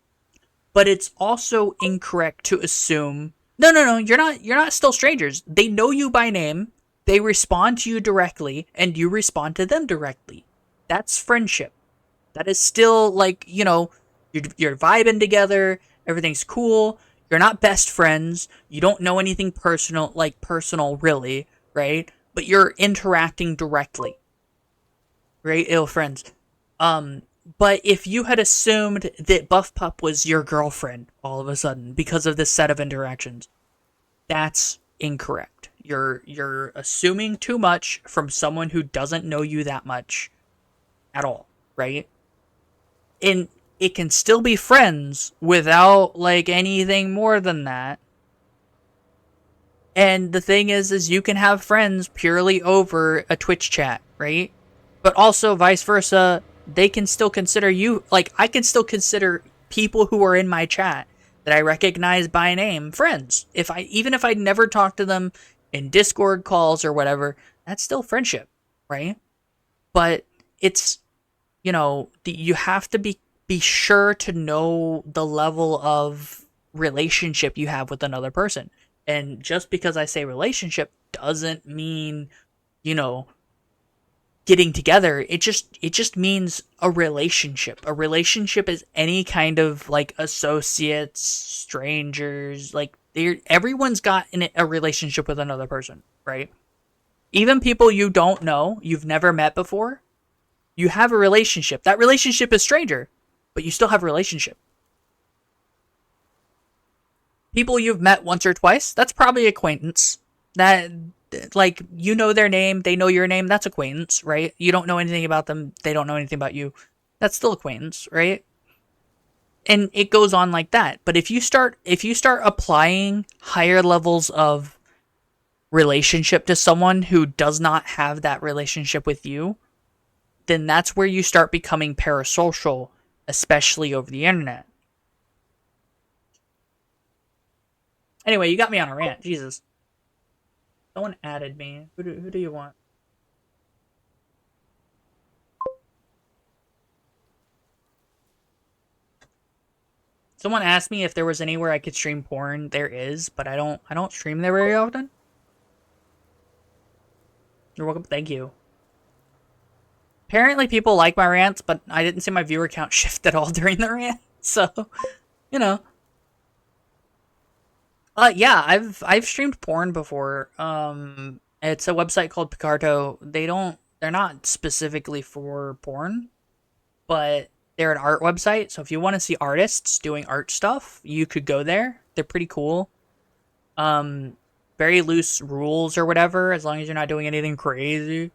But it's also incorrect to assume no, you're not still strangers. They know you by name, they respond to you directly, and you respond to them directly. That's friendship. That is still like, you're vibing together, everything's cool. You're not best friends. You don't know anything personal really, right? But you're interacting directly, right? Ill friends. Um, but if you had assumed that Buff Pup was your girlfriend all of a sudden because of this set of interactions, that's incorrect. You're assuming too much from someone who doesn't know you that much at all, right? And it can still be friends without like anything more than that. And the thing is you can have friends purely over a Twitch chat, right? But also vice versa, they can still consider you, like I can still consider people who are in my chat that I recognize by name friends. Even if I never talk to them in Discord calls or whatever, that's still friendship, right? But it's, you have to be sure to know the level of relationship you have with another person. And just because I say relationship doesn't mean, you know, getting together. It just means a relationship. A relationship is any kind of like associates, strangers, like everyone's got a relationship with another person, right? Even people you don't know, you've never met before, you have a relationship. That relationship is stranger, but you still have a relationship. People you've met once or twice, that's probably acquaintance. That, like, you know their name, they know your name, that's acquaintance, right? You don't know anything about them, they don't know anything about you. That's still acquaintance, right? And it goes on like that. But if you start applying higher levels of relationship to someone who does not have that relationship with you, then that's where you start becoming parasocial, especially over the internet. Anyway, you got me on a rant. Jesus. Someone added me. Who do you want? Someone asked me if there was anywhere I could stream porn. There is, but I don't stream there very often. You're welcome. Thank you. Apparently people like my rants, but I didn't see my viewer count shift at all during the rant. So, you know. Yeah, I've streamed porn before. It's a website called Picarto. They're not specifically for porn, but they're an art website. So if you want to see artists doing art stuff, you could go there. They're pretty cool. Um, Very loose rules or whatever, as long as you're not doing anything crazy.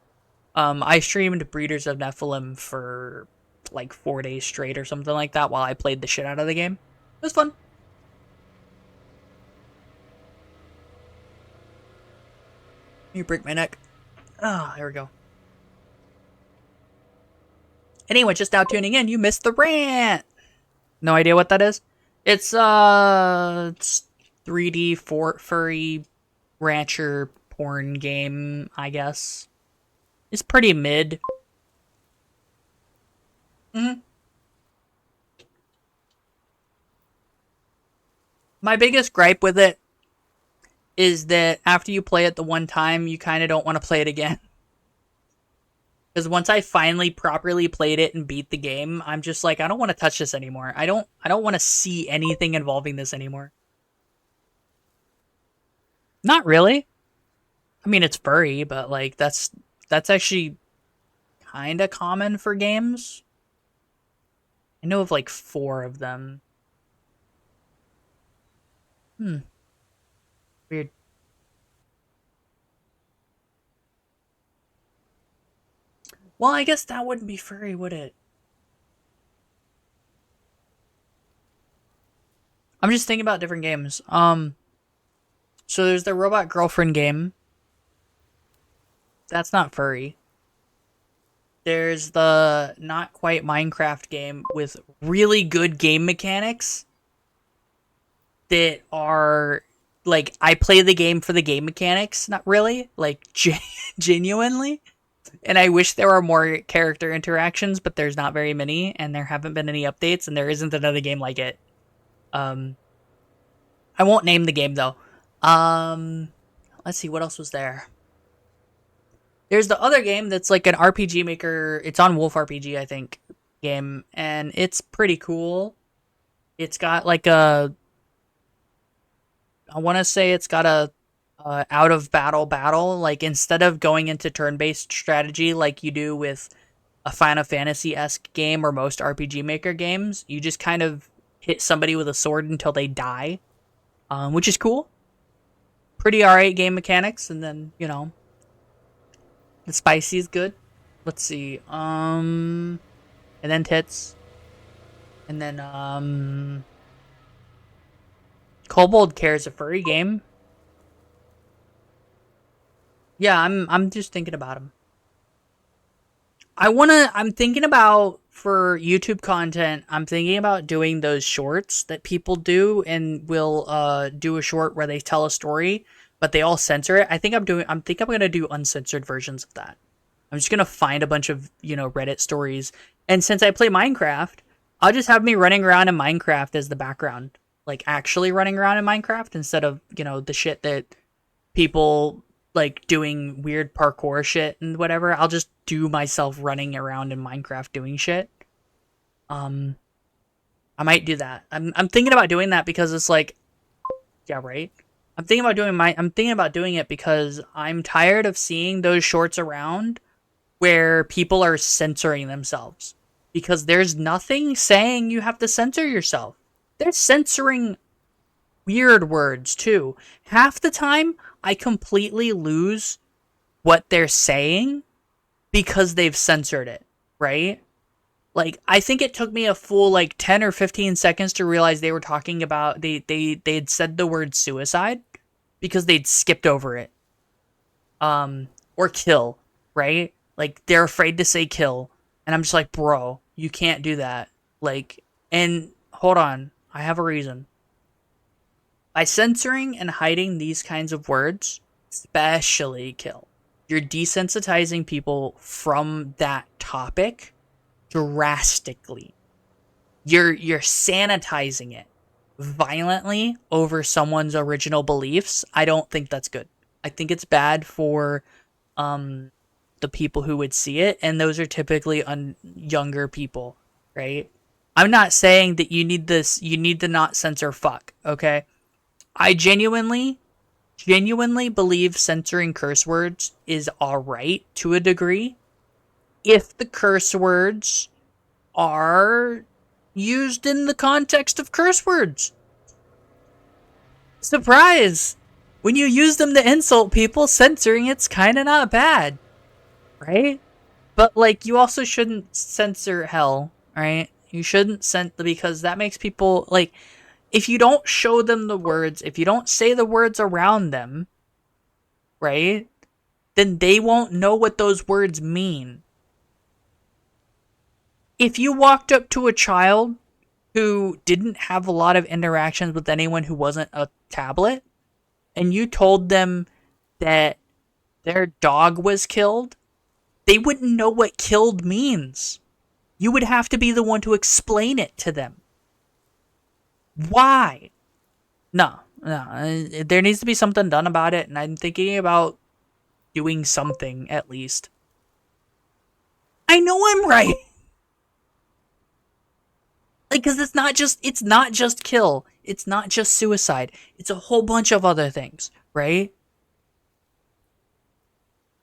I streamed Breeders of Nephilim for like 4 days straight or something like that while I played the shit out of the game. It was fun. You break my neck. Ah, there we go. Anyway, just now tuning in, you missed the rant. No idea what that is? It's 3D furry rancher porn game, I guess. It's pretty mid. Hmm. My biggest gripe with it is that after you play it the one time, you kind of don't want to play it again. Because once I finally properly played it and beat the game, I'm just like, I don't want to touch this anymore. I don't want to see anything involving this anymore. Not really. I mean, it's furry, but like that's actually kind of common for games. I know of like 4 of them. Hmm, weird. Well, I guess that wouldn't be furry, would it? I'm just thinking about different games. So there's the Robot Girlfriend game. That's not furry. There's the not quite Minecraft game with really good game mechanics that are like I play the game for the game mechanics, not really, like genuinely. And I wish there were more character interactions, but there's not very many, and there haven't been any updates, and there isn't another game like it. Um, I won't name the game though. Um, let's see what else was there. There's the other game that's like an RPG maker. It's on Wolf RPG, I think, game, and it's pretty cool. It's got like a, I want to say it's got a out of battle. Like instead of going into turn based strategy like you do with a Final Fantasy esque game or most RPG Maker games, you just kind of hit somebody with a sword until they die, which is cool. Pretty alright game mechanics, and then the spicy is good. Let's see, and then tits, and then Kobold Care's a furry game. Yeah, I'm just thinking about him. I'm thinking about for YouTube content, I'm thinking about doing those shorts that people do and will do a short where they tell a story, but they all censor it. I think I'm gonna do uncensored versions of that. I'm just gonna find a bunch of, Reddit stories. And since I play Minecraft, I'll just have me running around in Minecraft as the background. Like actually running around in Minecraft instead of, the shit that people like doing weird parkour shit and whatever. I'll just do myself running around in Minecraft doing shit. Um, I might do that. I'm thinking about doing that because it's like, yeah, right. I'm thinking about doing it because I'm tired of seeing those shorts around where people are censoring themselves because there's nothing saying you have to censor yourself. They're censoring weird words too. Half the time, I completely lose what they're saying because they've censored it, right? Like I think it took me a full like 10 or 15 seconds to realize they were talking about they had said the word suicide because they'd skipped over it. Or kill, right? Like they're afraid to say kill, and I'm just like, "Bro, you can't do that." Like, and hold on, I have a reason. By censoring and hiding these kinds of words, especially kill, you're desensitizing people from that topic drastically. You're sanitizing it. violently over someone's original beliefs, I don't think that's good. I think it's bad for um the people who would see it, and those are typically younger people, right? I'm not saying that you need to not censor fuck, okay? I genuinely believe censoring curse words is alright to a degree if the curse words are used in the context of curse words. Surprise! When you use them to insult people, censoring it's kind of not bad, right? But like, you also shouldn't censor hell, right? You shouldn't censor because that makes people like. If you don't show them the words, if you don't say the words around them, right? Then they won't know what those words mean. If you walked up to a child who didn't have a lot of interactions with anyone who wasn't a tablet, and you told them that their dog was killed, they wouldn't know what killed means. You would have to be the one to explain it to them. Why? No, no. There needs to be something done about it, and I'm thinking about doing something at least. I know I'm right. Like, because it's not just kill. It's not just suicide. It's a whole bunch of other things, right?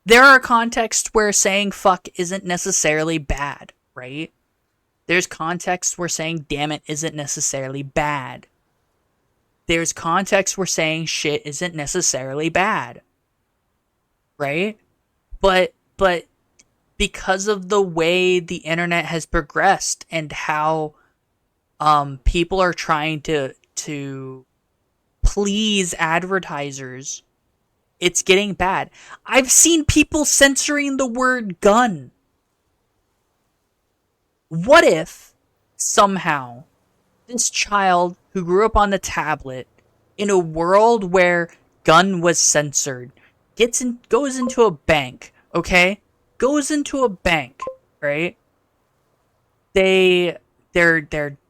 There are contexts where saying fuck isn't necessarily bad, right? There's contexts where saying damn it isn't necessarily bad. There's contexts where saying shit isn't necessarily bad, right? But because of the way the internet has progressed and how people are trying to please advertisers, it's getting bad. I've seen people censoring the word gun. What if somehow this child who grew up on the tablet in a world where gun was censored goes into a bank, okay? Goes into a bank, right? They're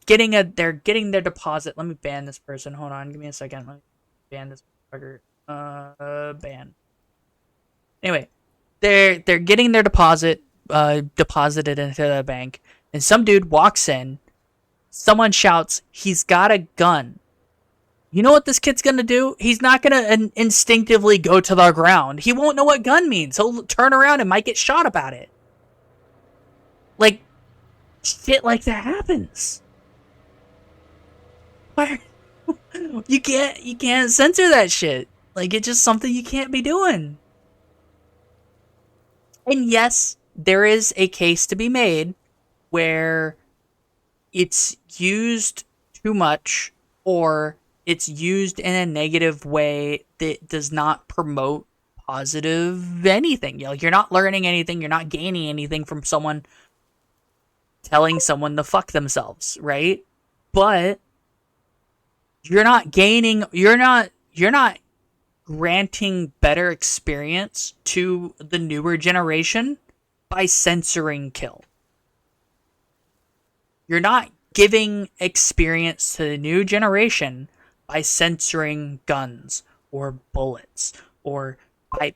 getting their deposit. Let me ban this person. Hold on, give me a second. Let me ban this fucker. Ban. Anyway, they're getting their deposit deposited into the bank, and some dude walks in. Someone shouts, "He's got a gun." You know what this kid's gonna do? He's not gonna instinctively go to the ground. He won't know what gun means. He'll turn around and might get shot about it. Like, shit like that happens. Why? You can't censor that shit. Like, it's just something you can't be doing. And yes, there is a case to be made where it's used too much or it's used in a negative way that does not promote positive anything. You're not learning anything, you're not gaining anything from someone telling someone to fuck themselves, right? But you're not granting better experience to the newer generation by censoring kill. You're not giving experience to the new generation by censoring guns or bullets or by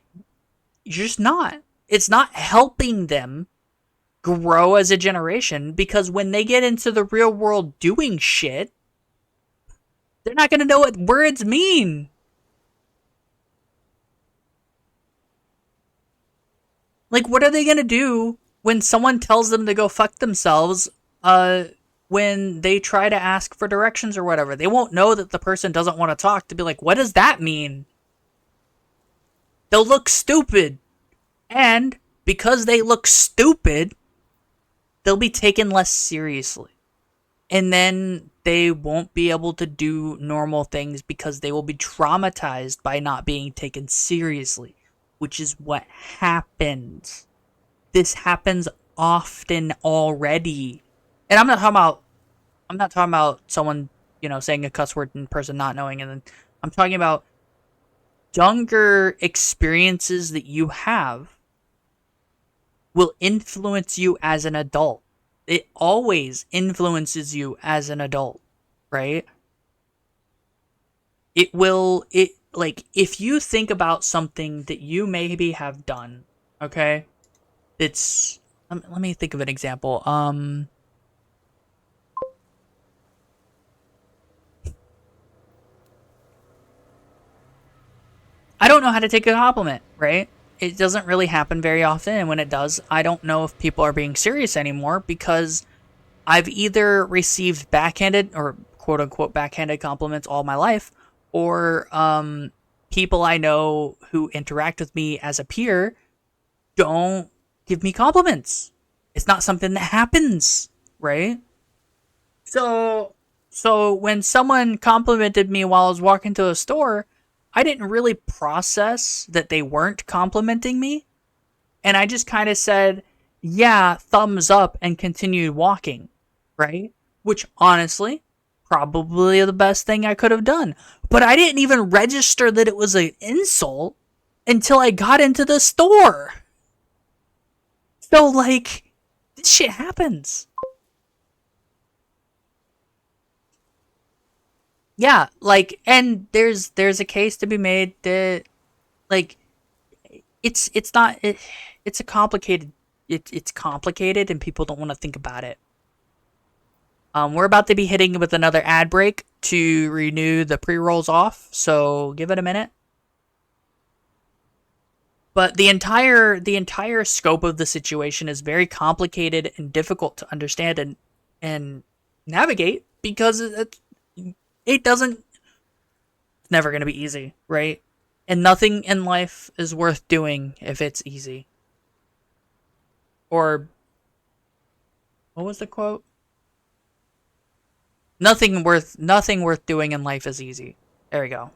you're just not. It's not helping them grow as a generation because when they get into the real world doing shit, they're not going to know what words mean. Like, what are they going to do when someone tells them to go fuck themselves when they try to ask for directions or whatever? They won't know that the person doesn't want to talk to be like, what does that mean? They'll look stupid. And because they look stupid, they'll be taken less seriously. And then they won't be able to do normal things because they will be traumatized by not being taken seriously, which is what happens. This happens often already. And I'm not talking about someone, saying a cuss word in person not knowing, and then I'm talking about younger experiences that you have will influence you as an adult. It always influences you as an adult, right? like, if you think about something that you maybe have done, okay? It's, let me think of an example. I don't know how to take a compliment, right? It doesn't really happen very often, and when it does, I don't know if people are being serious anymore because I've either received backhanded or quote unquote backhanded compliments all my life, or people I know who interact with me as a peer don't give me compliments. It's not something that happens, right? So so when someone complimented me while I was walking to a store, I didn't really process that they weren't complimenting me, and I just kind of said, "Yeah, thumbs up," and continued walking, right? Which honestly, probably the best thing I could have done. But I didn't even register that it was an insult until I got into the store. So like, this shit happens. Yeah, like, and there's a case to be made that, like, it's not it's a complicated, it's complicated and people don't want to think about it. We're about to be hitting with another ad break to renew the pre-rolls off, so give it a minute. But the entire scope of the situation is very complicated and difficult to understand and navigate because it doesn't, it's never going to be easy, right? And nothing in life is worth doing if it's easy. Or what was the quote? Nothing worth doing in life is easy. There we go.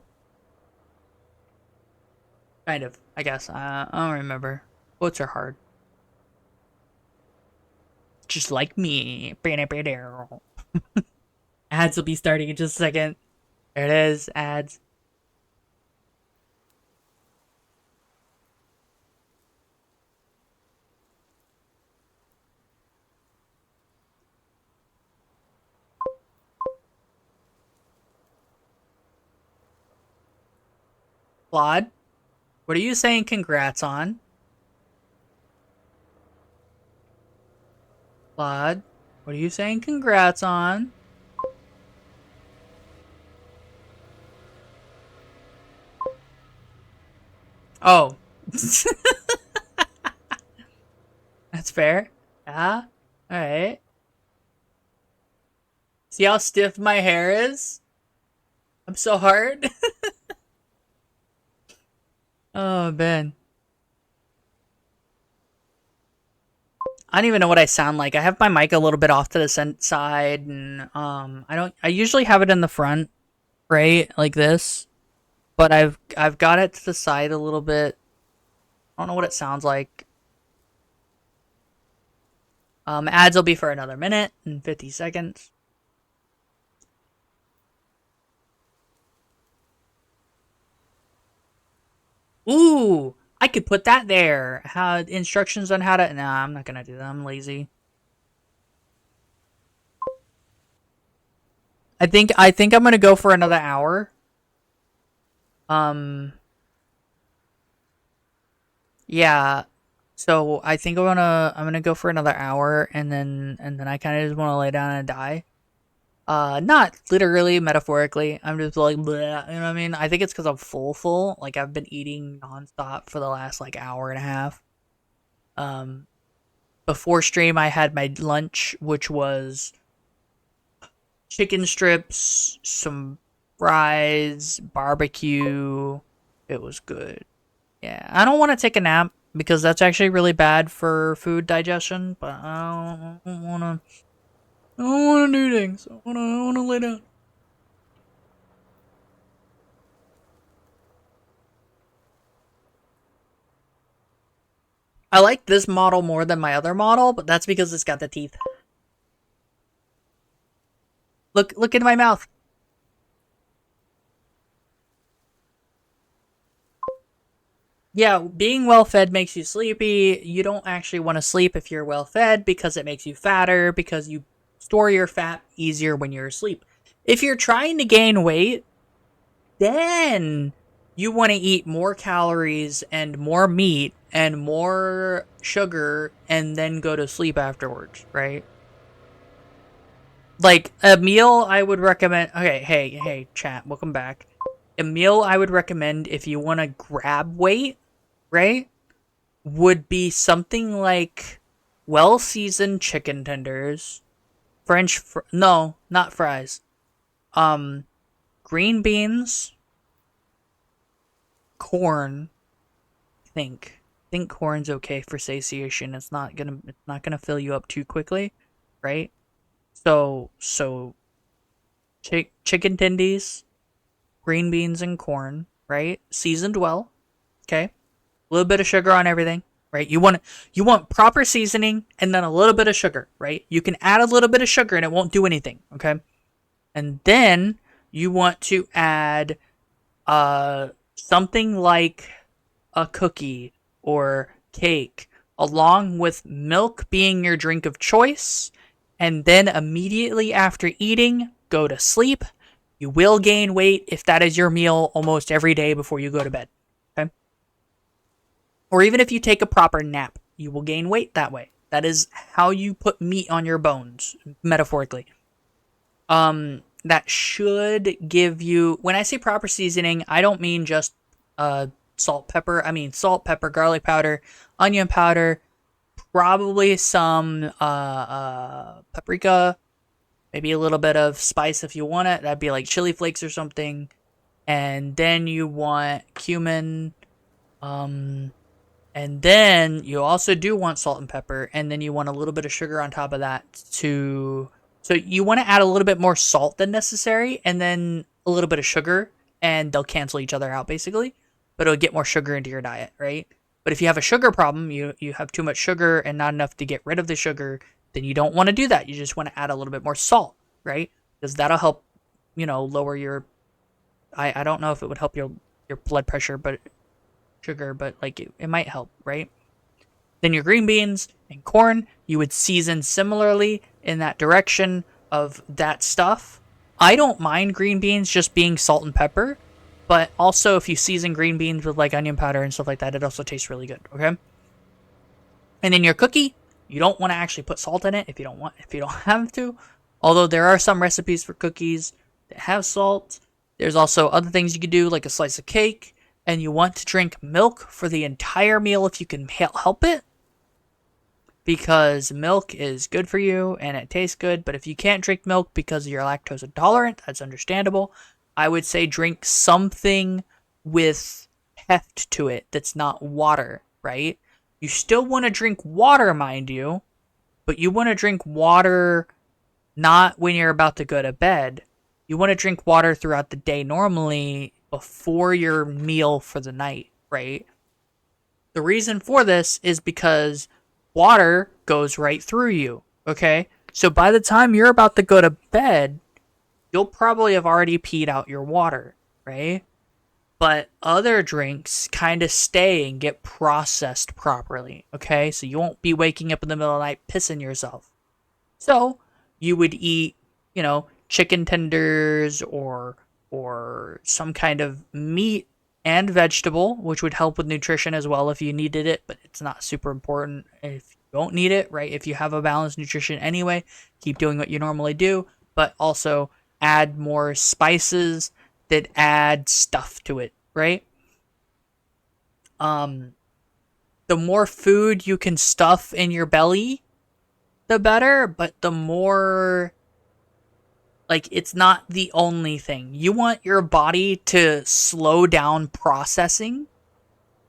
Kind of, I guess. I don't remember. Quotes are hard. Just like me. Ads will be starting in just a second. There it is. Ads. Claude, what are you saying congrats on? Claude, what are you saying congrats on? Oh. That's fair. Yeah. Alright. See how stiff my hair is? I'm so hard. Oh, Ben. I don't even know what I sound like. I have my mic a little bit off to the side, and I usually have it in the front, right? Like this. But I've got it to the side a little bit. I don't know what it sounds like. Ads will be for another minute and 50 seconds. Ooh, I could put that there. How instructions on how to. Nah, I'm not gonna do that. I'm lazy. I think I'm gonna go for another hour. Um, yeah. So I think I'm gonna go for another hour, and then I kind of just want to lay down and die. Not literally, metaphorically. I'm just like, bleh, you know what I mean? I think it's because I'm full. Like I've been eating nonstop for the last like hour and a half. Um, Before stream, I had my lunch, which was chicken strips, some fries, barbecue. It was good. Yeah, I don't want to take a nap because that's actually really bad for food digestion. But I don't want to. I don't want to do things. I want to lay down. I like this model more than my other model, but that's because it's got the teeth. Look into my mouth. Yeah, being well fed makes you sleepy. You don't actually want to sleep if you're well fed because it makes you fatter because you store your fat easier when you're asleep. If you're trying to gain weight, then you want to eat more calories and more meat and more sugar and then go to sleep afterwards, right? Like a meal I would recommend. Okay, hey, chat, welcome back. A meal I would recommend if you want to grab weight, right? Would be something like well-seasoned chicken tenders, no, not fries. Green beans, corn. Think corn's okay for satiation. It's not gonna fill you up too quickly, right? So chicken tendies, green beans and corn, right? Seasoned well, okay? A little bit of sugar on everything, right? You want proper seasoning and then a little bit of sugar, right? You can add a little bit of sugar and it won't do anything, okay? And then you want to add something like a cookie or cake along with milk being your drink of choice, and then immediately after eating go to sleep. You will gain weight if that is your meal almost every day before you go to bed, okay? Or even if you take a proper nap, you will gain weight that way. That is how you put meat on your bones, metaphorically. That should give you, when I say proper seasoning, I don't mean just salt, pepper. I mean salt, pepper, garlic powder, onion powder, probably some paprika, maybe a little bit of spice if you want it. That'd be like chili flakes or something. And then you want cumin. And then you also do want salt and pepper. And then you want a little bit of sugar on top of that to... So you want to add a little bit more salt than necessary, and then a little bit of sugar, and they'll cancel each other out, basically. But it'll get more sugar into your diet, right? But if you have a sugar problem, you have too much sugar and not enough to get rid of the sugar, then you don't want to do that. You just want to add a little bit more salt, right? Because that'll help, lower your... I don't know if it would help your blood pressure, but sugar, but like it might help, right? Then your green beans and corn, you would season similarly in that direction of that stuff. I don't mind green beans just being salt and pepper, but also if you season green beans with like onion powder and stuff like that, it also tastes really good, okay? And in your cookie, you don't want to actually put salt in it if you don't have to. Although there are some recipes for cookies that have salt. There's also other things you could do, like a slice of cake, and you want to drink milk for the entire meal if you can help it, because milk is good for you and it tastes good. But if you can't drink milk because you're lactose intolerant, that's understandable. I would say drink something with heft to it that's not water, right? You still want to drink water, mind you, but you want to drink water not when you're about to go to bed. You want to drink water throughout the day normally before your meal for the night, right? The reason for this is because water goes right through you, okay? So by the time you're about to go to bed, you'll probably have already peed out your water, right? But other drinks kind of stay and get processed properly, okay? So you won't be waking up in the middle of the night pissing yourself. So you would eat, chicken tenders or some kind of meat and vegetable, which would help with nutrition as well if you needed it, but it's not super important if you don't need it, right? If you have a balanced nutrition anyway, keep doing what you normally do, but also add more spices that add stuff to it, right? The more food you can stuff in your belly, the better, but the more... it's not the only thing. You want your body to slow down processing,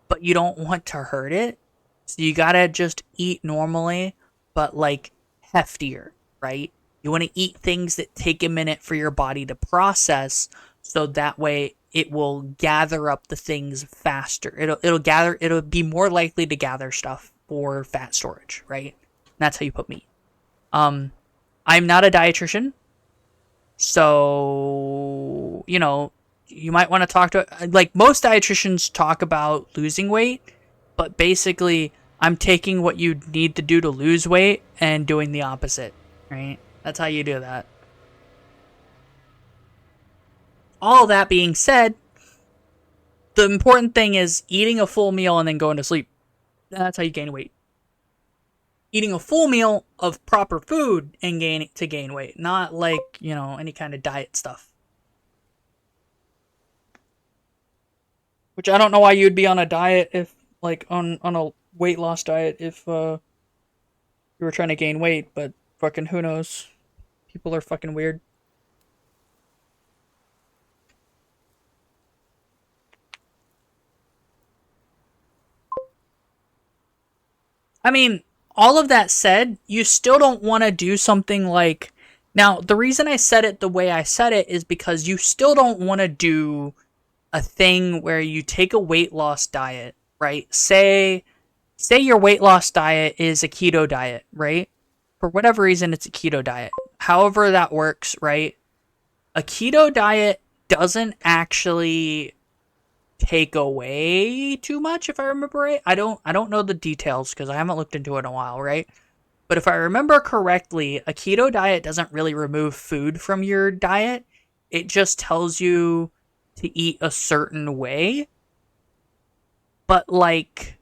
but you don't want to hurt it. So you gotta just eat normally, but heftier, right? You want to eat things that take a minute for your body to process, so that way it will gather up the things faster. It'll be more likely to gather stuff for fat storage, right? And that's how you put meat. I'm not a dietitian. So, you might want to talk to... most dietitians talk about losing weight, but basically, I'm taking what you need to do to lose weight and doing the opposite, right? That's how you do that. All that being said, The important thing is eating a full meal and then going to sleep. That's how you gain weight. Eating a full meal of proper food and gain weight, not like, you know, any kind of diet stuff. Which I don't know why you'd be on a diet if, like, on a weight loss diet if you were trying to gain weight, but fucking who knows? People are fucking weird. I mean, all of that said, you still don't want to do something like. Now, the reason I said it the way I said it is because you still don't want to do a thing where you take a weight loss diet, right? Say your weight loss diet is a keto diet, right? For whatever reason it's a keto diet. However that works, right? A keto diet doesn't actually take away too much if I remember right. I don't know the details because I haven't looked into it in a while, right? But if I remember correctly, a keto diet doesn't really remove food from your diet. It just tells you to eat a certain way. But like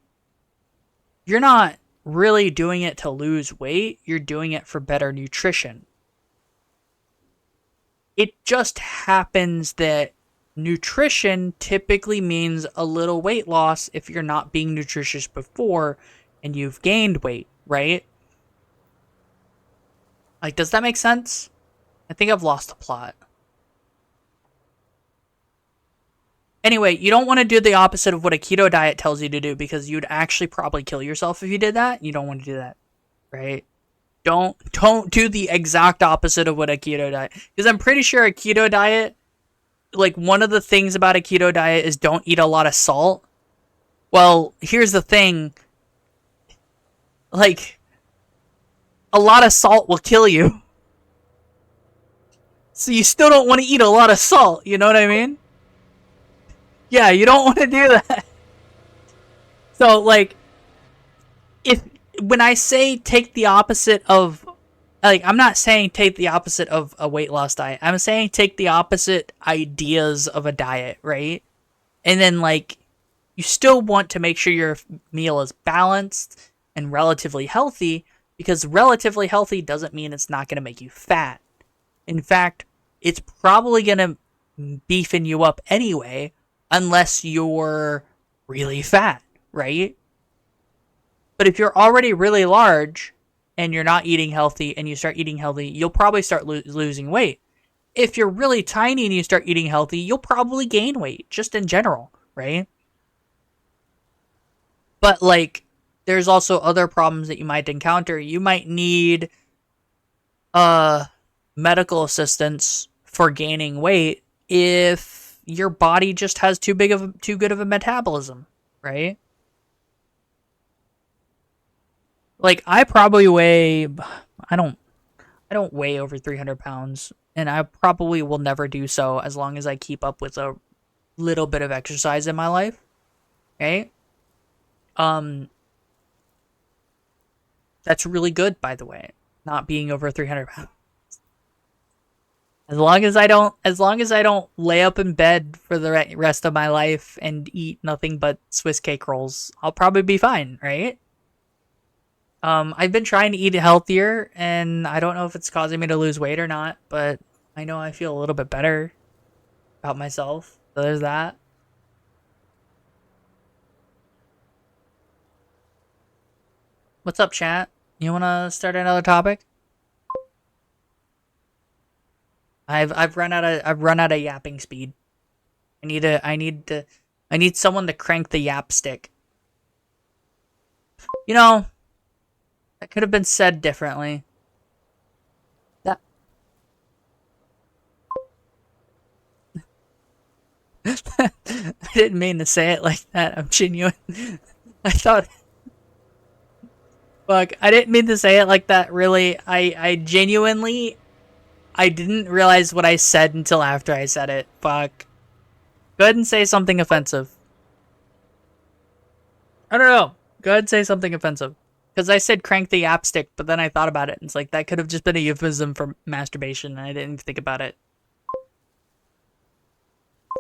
you're not really doing it to lose weight, you're doing it for better nutrition. It just happens that nutrition typically means a little weight loss if you're not being nutritious before and you've gained weight, right? Like, does that make sense? I think I've lost the plot. Anyway, you don't want to do the opposite of what a keto diet tells you to do because you'd actually probably kill yourself if you did that. You don't want to do that, right? Don't do the exact opposite of what a keto diet, because I'm pretty sure a keto diet, like one of the things about a keto diet is don't eat a lot of salt. Well, here's the thing. Like a lot of salt will kill you. So you still don't want to eat a lot of salt, you know what I mean? Yeah, you don't want to do that. So like if when I say take the opposite of, like, I'm not saying take the opposite of a weight loss diet. I'm saying take the opposite ideas of a diet, right? And then like you still want to make sure your meal is balanced and relatively healthy, because relatively healthy doesn't mean it's not going to make you fat. In fact, it's probably going to beefing you up anyway unless you're really fat, right? But if you're already really large and you're not eating healthy and you start eating healthy, you'll probably start losing weight. If you're really tiny and you start eating healthy, you'll probably gain weight just in general, right? But like there's also other problems that you might encounter. You might need uh medical assistance for gaining weight if your body just has too good of a metabolism, right? Like I probably weigh, I don't I don't weigh over 300 pounds, and I probably will never do so as long as I keep up with a little bit of exercise in my life, right? Um that's really good, by the way, not being over 300 pounds. As long as I don't lay up in bed for the rest of my life and eat nothing but Swiss cake rolls, I'll probably be fine, right? I've been trying to eat healthier, and I don't know if it's causing me to lose weight or not, but I know I feel a little bit better about myself. So there's that. What's up, chat? You wanna start another topic? I've run out of yapping speed. I need someone to crank the yap stick. You know, that could have been said differently. That I didn't mean to say it like that. I'm genuine. I thought, fuck, I didn't mean to say it like that. Really, I genuinely, I didn't realize what I said until after I said it. Fuck. Go ahead and say something offensive. I don't know. Go ahead and say something offensive. Because I said crank the yap stick, but then I thought about it, and it's like, that could have just been a euphemism for masturbation, and I didn't think about it.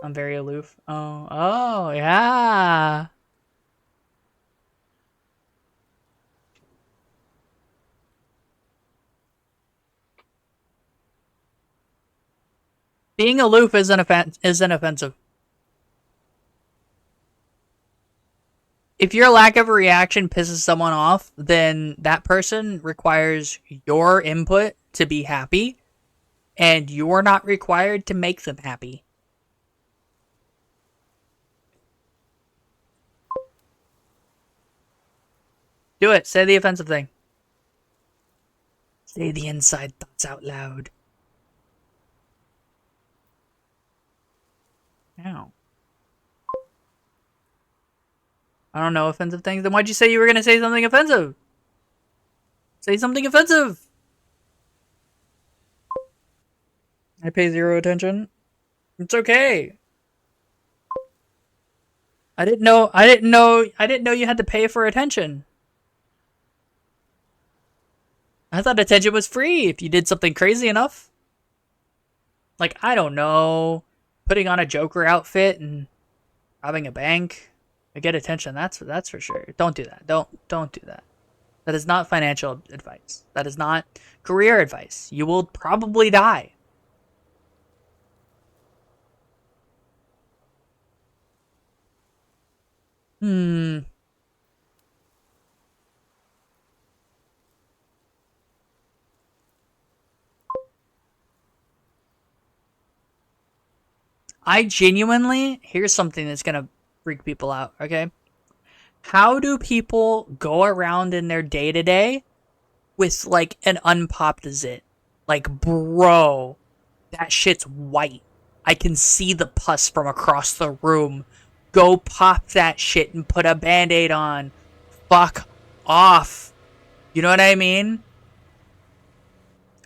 I'm very aloof. Oh, yeah. Being aloof isn't offensive. If your lack of a reaction pisses someone off, then that person requires your input to be happy, and you're not required to make them happy. Do it. Say the offensive thing. Say the inside thoughts out loud. Ow. I don't know offensive things. Then why'd you say you were going to say something offensive? Say something offensive. I pay zero attention. It's okay. I didn't know you had to pay for attention. I thought attention was free if you did something crazy enough. Like, I don't know, putting on a Joker outfit and robbing a bank to get attention. That's for sure. Don't do that. Don't do that. That is not financial advice. That is not career advice. You will probably die. I genuinely, here's something that's gonna freak people out, okay? How do people go around in their day to day with like an unpopped zit? Like, bro, that shit's white. I can see the pus from across the room. Go pop that shit and put a band aid on. Fuck off. You know what I mean?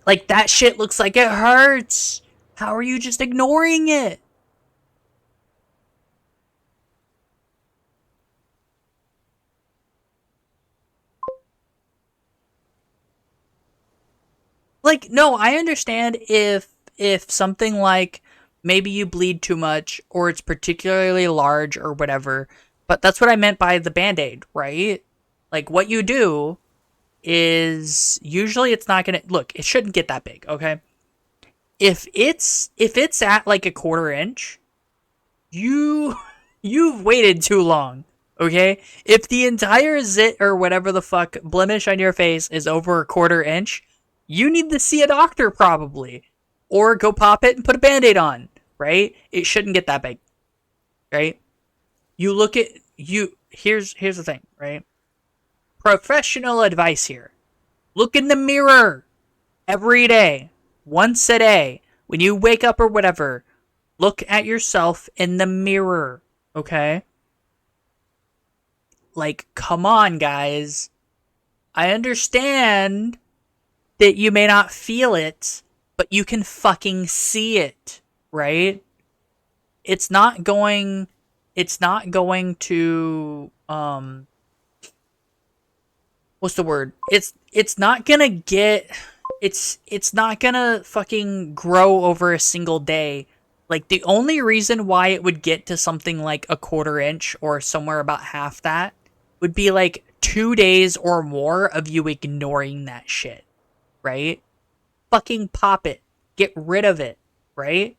Like, that shit looks like it hurts. How are you just ignoring it? Like, no, I understand if something like maybe you bleed too much or it's particularly large or whatever, but that's what I meant by the band-aid, right? Like, what you do is usually it's not gonna look, it shouldn't get that big, okay? If it's at like a quarter inch, you you've waited too long. Okay? If the entire zit or whatever the fuck blemish on your face is over a quarter inch, you need to see a doctor probably. Or go pop it and put a band-aid on, right? It shouldn't get that big, right? You look at you here's the thing, right? Professional advice here. Look in the mirror every day, once a day, when you wake up or whatever. Look at yourself in the mirror, okay? Like, come on, guys. I understand that you may not feel it, but you can fucking see it, right? It's not going to what's the word? It's not going to get it's not going to fucking grow over a single day. Like, the only reason why it would get to something like a quarter inch or somewhere about half that would be like 2 days or more of you ignoring that shit, right? Fucking pop it. Get rid of it, right?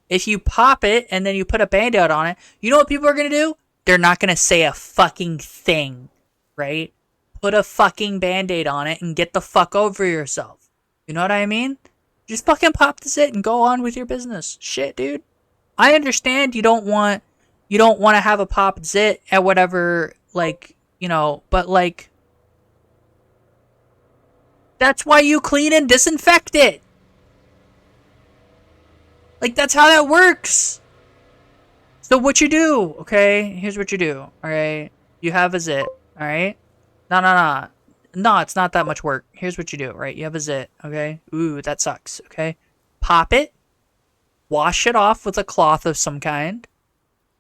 If you pop it and then you put a band-aid on it, you know what people are gonna do? They're not gonna say a fucking thing, right? Put a fucking band-aid on it and get the fuck over yourself. You know what I mean? Just fucking pop the zit and go on with your business. Shit, dude. I understand you don't want to have a pop zit at whatever, like, but like, that's why you clean and disinfect it. Like, that's how that works. So what you do, okay? Here's what you do, alright? You have a zit, alright? No, no, no. No, it's not that much work. Here's what you do, right? You have a zit, okay? Ooh, that sucks, okay? Pop it, wash it off with a cloth of some kind,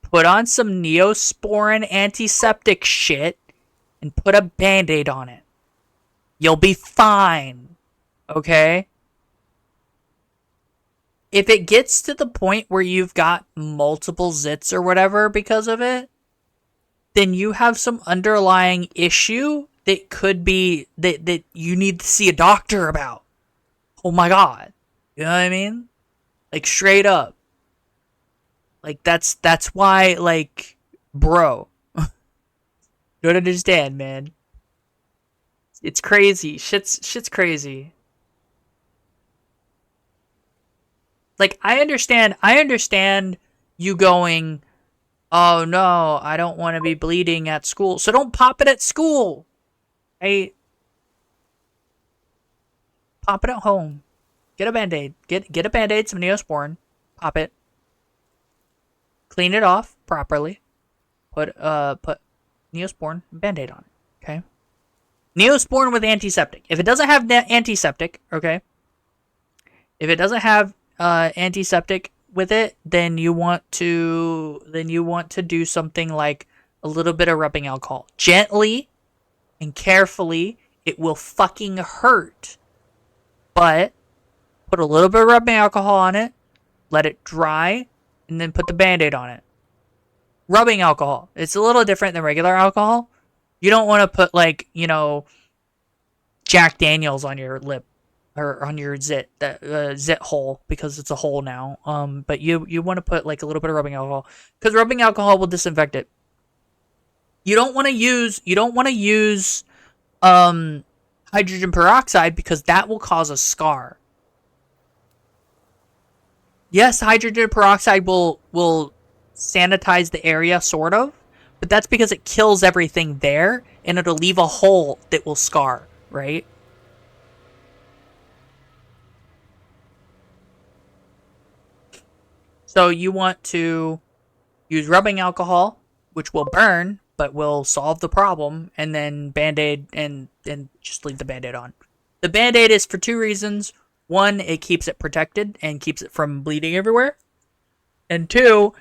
put on some Neosporin antiseptic shit, and put a band-aid on it. You'll be fine, okay? if it gets to the point where you've got multiple zits or whatever because of it, then you have some underlying issue that could be that you need to see a doctor about. Oh my god. You know what I mean? Like straight up. Like that's why like bro. Don't understand, man. It's crazy. Shit's crazy. Like I understand you going, "Oh no, I don't want to be bleeding at school." So don't pop it at school. Right? Pop it at home. Get a band-aid. Get a band-aid, some Neosporin. Pop it. Clean it off properly. Put Neosporin band-aid on it. Okay? Neosporin with antiseptic. If it doesn't have antiseptic, okay? If it doesn't have antiseptic with it, then you want to do something like a little bit of rubbing alcohol. Gently and carefully. It will fucking hurt. But put a little bit of rubbing alcohol on it, let it dry, and then put the band-aid on it. Rubbing alcohol. It's a little different than regular alcohol. You don't want to put like, Jack Daniels on your lip or on your zit zit hole because it's a hole now. But you want to put like a little bit of rubbing alcohol because rubbing alcohol will disinfect it. You don't want to use hydrogen peroxide because that will cause a scar. Yes, hydrogen peroxide will sanitize the area sort of, but that's because it kills everything there and it'll leave a hole that will scar, right? So you want to use rubbing alcohol, which will burn but will solve the problem, and then band-aid and just leave the band-aid on. The band-aid is for two reasons. One, it keeps it protected and keeps it from bleeding everywhere. And two,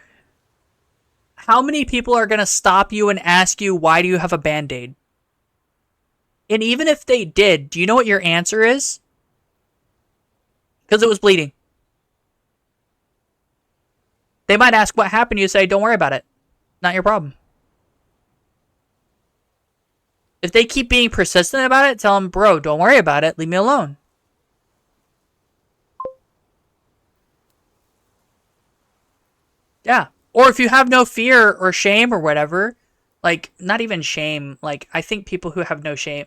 how many people are going to stop you and ask you, why do you have a band-aid? And even if they did, do you know what your answer is? Because it was bleeding. They might ask what happened. You say, don't worry about it. Not your problem. If they keep being persistent about it, tell them, bro, don't worry about it. Leave me alone. Yeah. Or if you have no fear or shame or whatever, like, not even shame. Like, I think people who have no shame,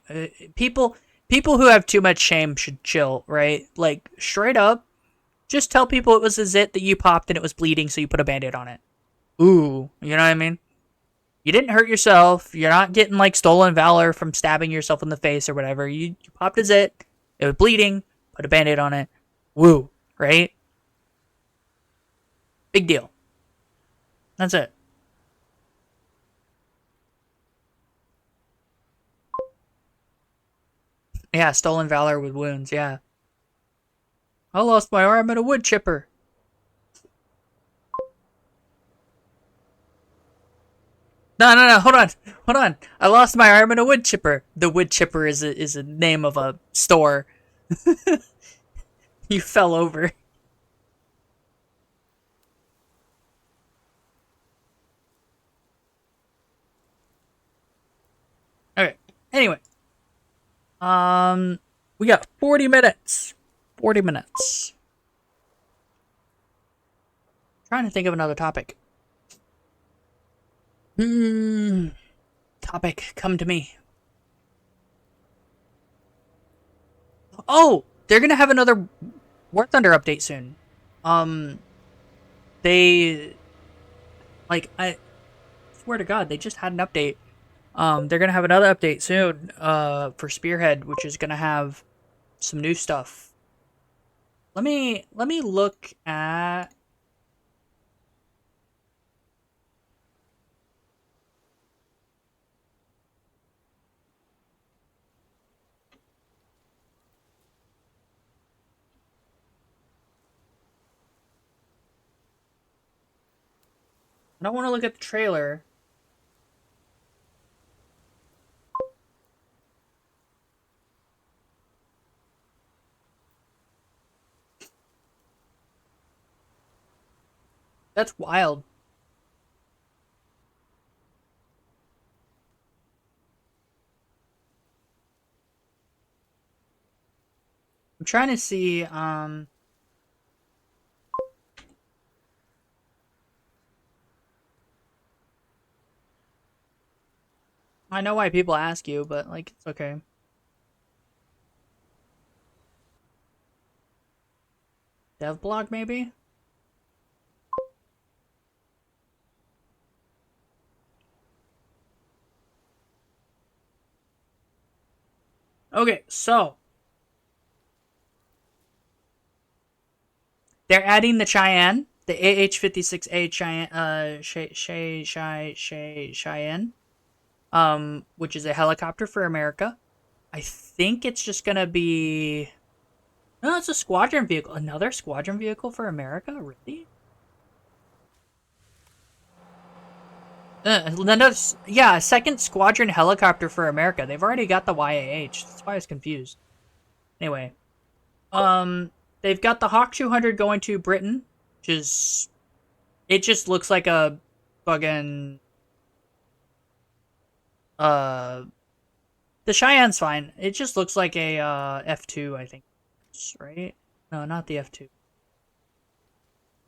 people who have too much shame should chill, right? Like, straight up, just tell people it was a zit that you popped and it was bleeding, so you put a band-aid on it. Ooh, you know what I mean? You didn't hurt yourself. You're not getting, like, stolen valor from stabbing yourself in the face or whatever. You popped a zit. It was bleeding. Put a band-aid on it. Woo, right? Big deal. That's it. Yeah, stolen valor with wounds, yeah. I lost my arm in a wood chipper. No, hold on. Hold on. I lost my arm in a wood chipper. The wood chipper is a name of a store. You fell over. Okay. Anyway. We got 40 minutes. 40 minutes. Trying to think of another topic. Topic, come to me. Oh, they're gonna have another War Thunder update soon. Um, they I swear to God, they just had an update. They're gonna have another update soon. For Spearhead, which is gonna have some new stuff. Let me look at. I don't want to look at the trailer. That's wild. I'm trying to see, I know why people ask you, but, like, it's okay. Dev blog, maybe? Okay, so they're adding the Cheyenne, the AH-56A Cheyenne, which is a helicopter for America. I think it's just gonna be. No, it's a squadron vehicle. Another squadron vehicle for America? Really? Another, yeah, second squadron helicopter for America. They've already got the YAH. That's why I was confused. Anyway, um, they've got the Hawk 200 going to Britain, which is it just looks like a fucking uh the Cheyenne's fine. It just looks like a F2, I think. Right? No, not the F2.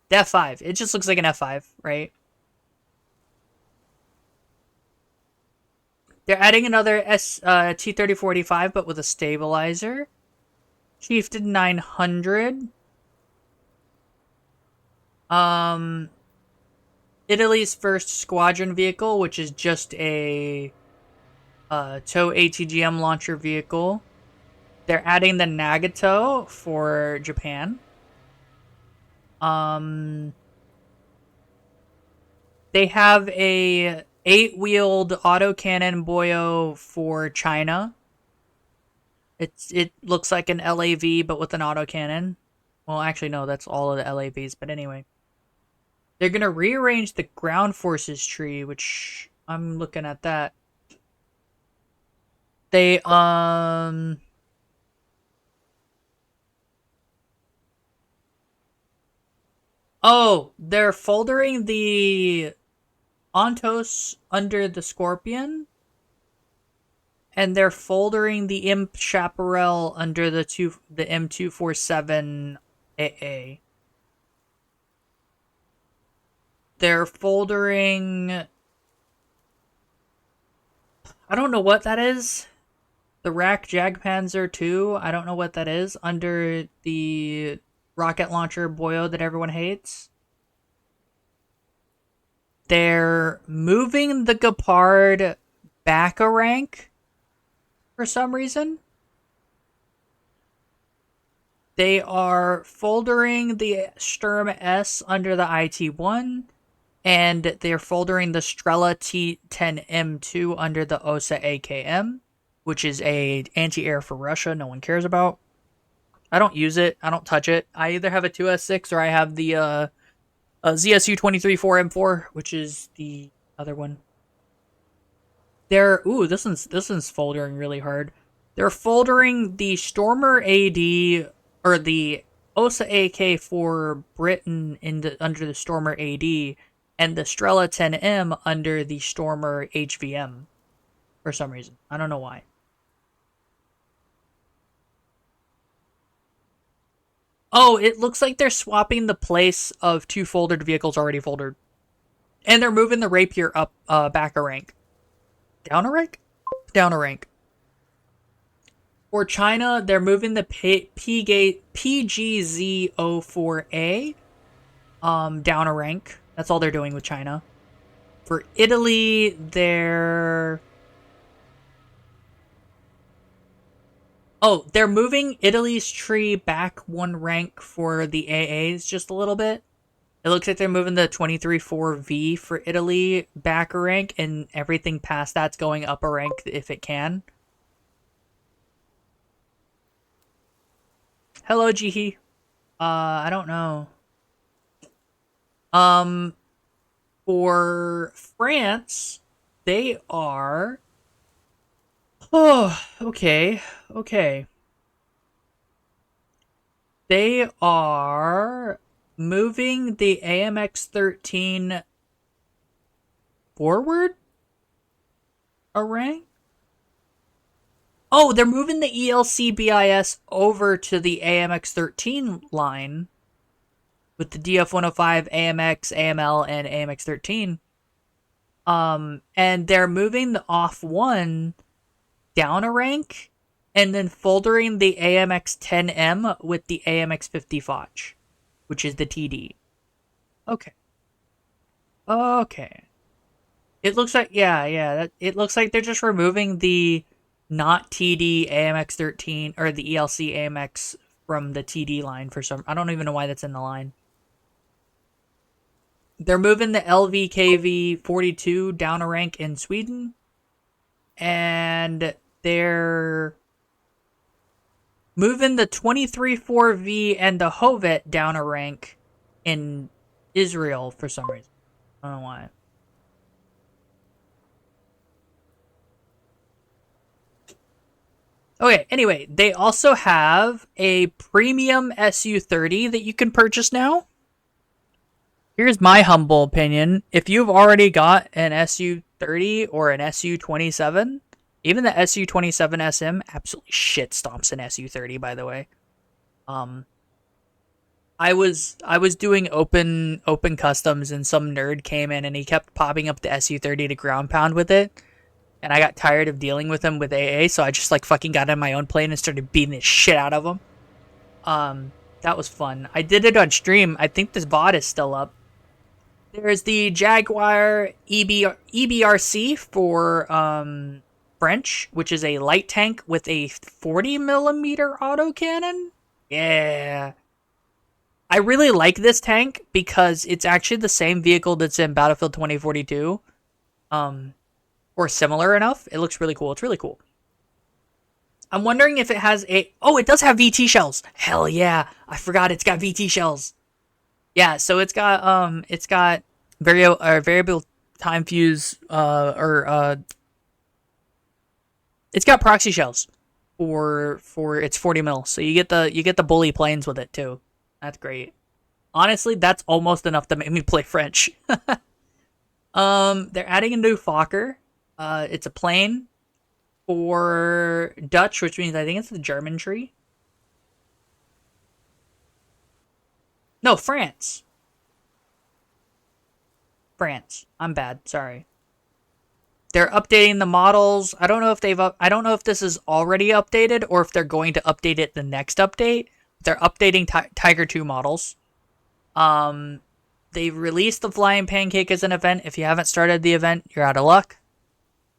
The F5. It just looks like an F5, right? They're adding another T-3045 but with a stabilizer. Chieftain 900. Um Italy's first squadron vehicle, which is just a TOW ATGM launcher vehicle. They're adding the Nagato for Japan. Um, they have a 8-wheeled autocannon Boyo for China. It looks like an LAV but with an autocannon. Well, actually no, that's all of the LAVs. But anyway, they're gonna rearrange the ground forces tree, which I'm looking at that. They oh, they're foldering the Ontos under the Scorpion, and they're foldering the Imp Chaparral under the M247 AA. They're foldering. I don't know what that is. The Rack Jagdpanzer 2. I don't know what that is under the rocket launcher Boyo that everyone hates. They're moving the Gepard back a rank for some reason. They are foldering the Sturm S under the IT-1, and they're foldering the Strela T-10M2 under the OSA AKM, which is a anti-air for Russia no one cares about. I don't use it. I don't touch it. I either have a 2S6 or I have the ZSU 23-4M4, which is the other one. This one's foldering really hard. They're foldering the Stormer AD or the OSA AK for Britain under the Stormer AD and the Strela 10M under the Stormer HVM for some reason. I don't know why. Oh, it looks like they're swapping the place of two folded vehicles already folded. And they're moving the Rapier up back a rank. Down a rank? Down a rank. For China, they're moving the PGZ04A down a rank. That's all they're doing with China. For Italy, they're moving Italy's tree back one rank for the AAs just a little bit. It looks like they're moving the 23-4V for Italy back a rank, and everything past that's going up a rank if it can. Hello, Jihi. I don't know. Um, for France, they are. Oh, okay, okay. They are moving the AMX-13 forward a rank? Oh, they're moving the ELC BIS over to the AMX-13 line with the DF-105, AMX, AML, and AMX-13. And they're moving the OFF-1 down a rank and then foldering the AMX-10M with the AMX-50 Foch, which is the TD. Okay. Okay. It looks like, it looks like they're just removing the not TD AMX-13 or the ELC AMX from the TD line for some. I don't even know why that's in the line. They're moving the LVKV 42 down a rank in Sweden, and they're moving the 23-4V and the Hovet down a rank in Israel for some reason. I don't know why. Okay, anyway, they also have a premium SU-30 that you can purchase now. Here's my humble opinion. If you've already got an SU-30 or an SU-27, even the SU-27 SM absolutely shit stomps an SU-30, by the way. I was doing open customs and some nerd came in and he kept popping up the SU-30 to ground pound with it. And I got tired of dealing with him with AA, so I just like fucking got on my own plane and started beating the shit out of him. That was fun. I did it on stream. I think this VOD is still up. There's the Jaguar EBRC for French, which is a light tank with a 40mm autocannon. Yeah. I really like this tank because it's actually the same vehicle that's in Battlefield 2042. Or similar enough. It looks really cool. It's really cool. I'm wondering if it has a... Oh, it does have VT shells. Hell yeah. I forgot it's got VT shells. Yeah, so it's got variable time fuse it's got proxy shells for its 40mm. So you get the bully planes with it too. That's great. Honestly, that's almost enough to make me play French. They're adding a new Fokker. It's a plane for Dutch, which means I think it's the German tree. No, France. France. I'm bad. Sorry. They're updating the models. I don't know if this is already updated or if they're going to update it the next update. They're updating Tiger 2 models. They've released the Flying Pancake as an event. If you haven't started the event, you're out of luck.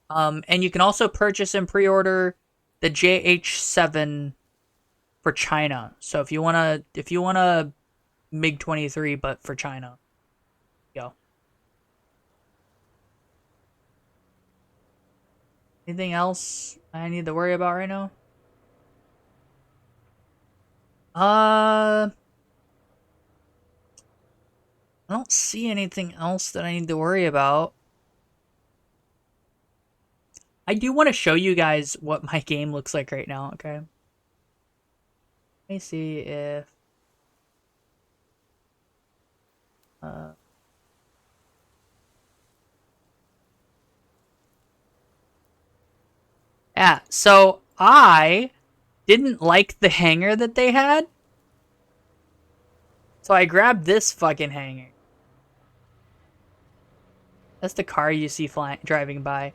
And you can also purchase and pre-order the JH7 for China. So if you wanna MiG-23, but for China, go. Anything else I need to worry about right now? I don't see anything else that I need to worry about. I do want to show you guys what my game looks like right now, okay? Let me see if... Yeah, so I didn't like the hangar that they had. So I grabbed this fucking hangar. That's the car you see driving by.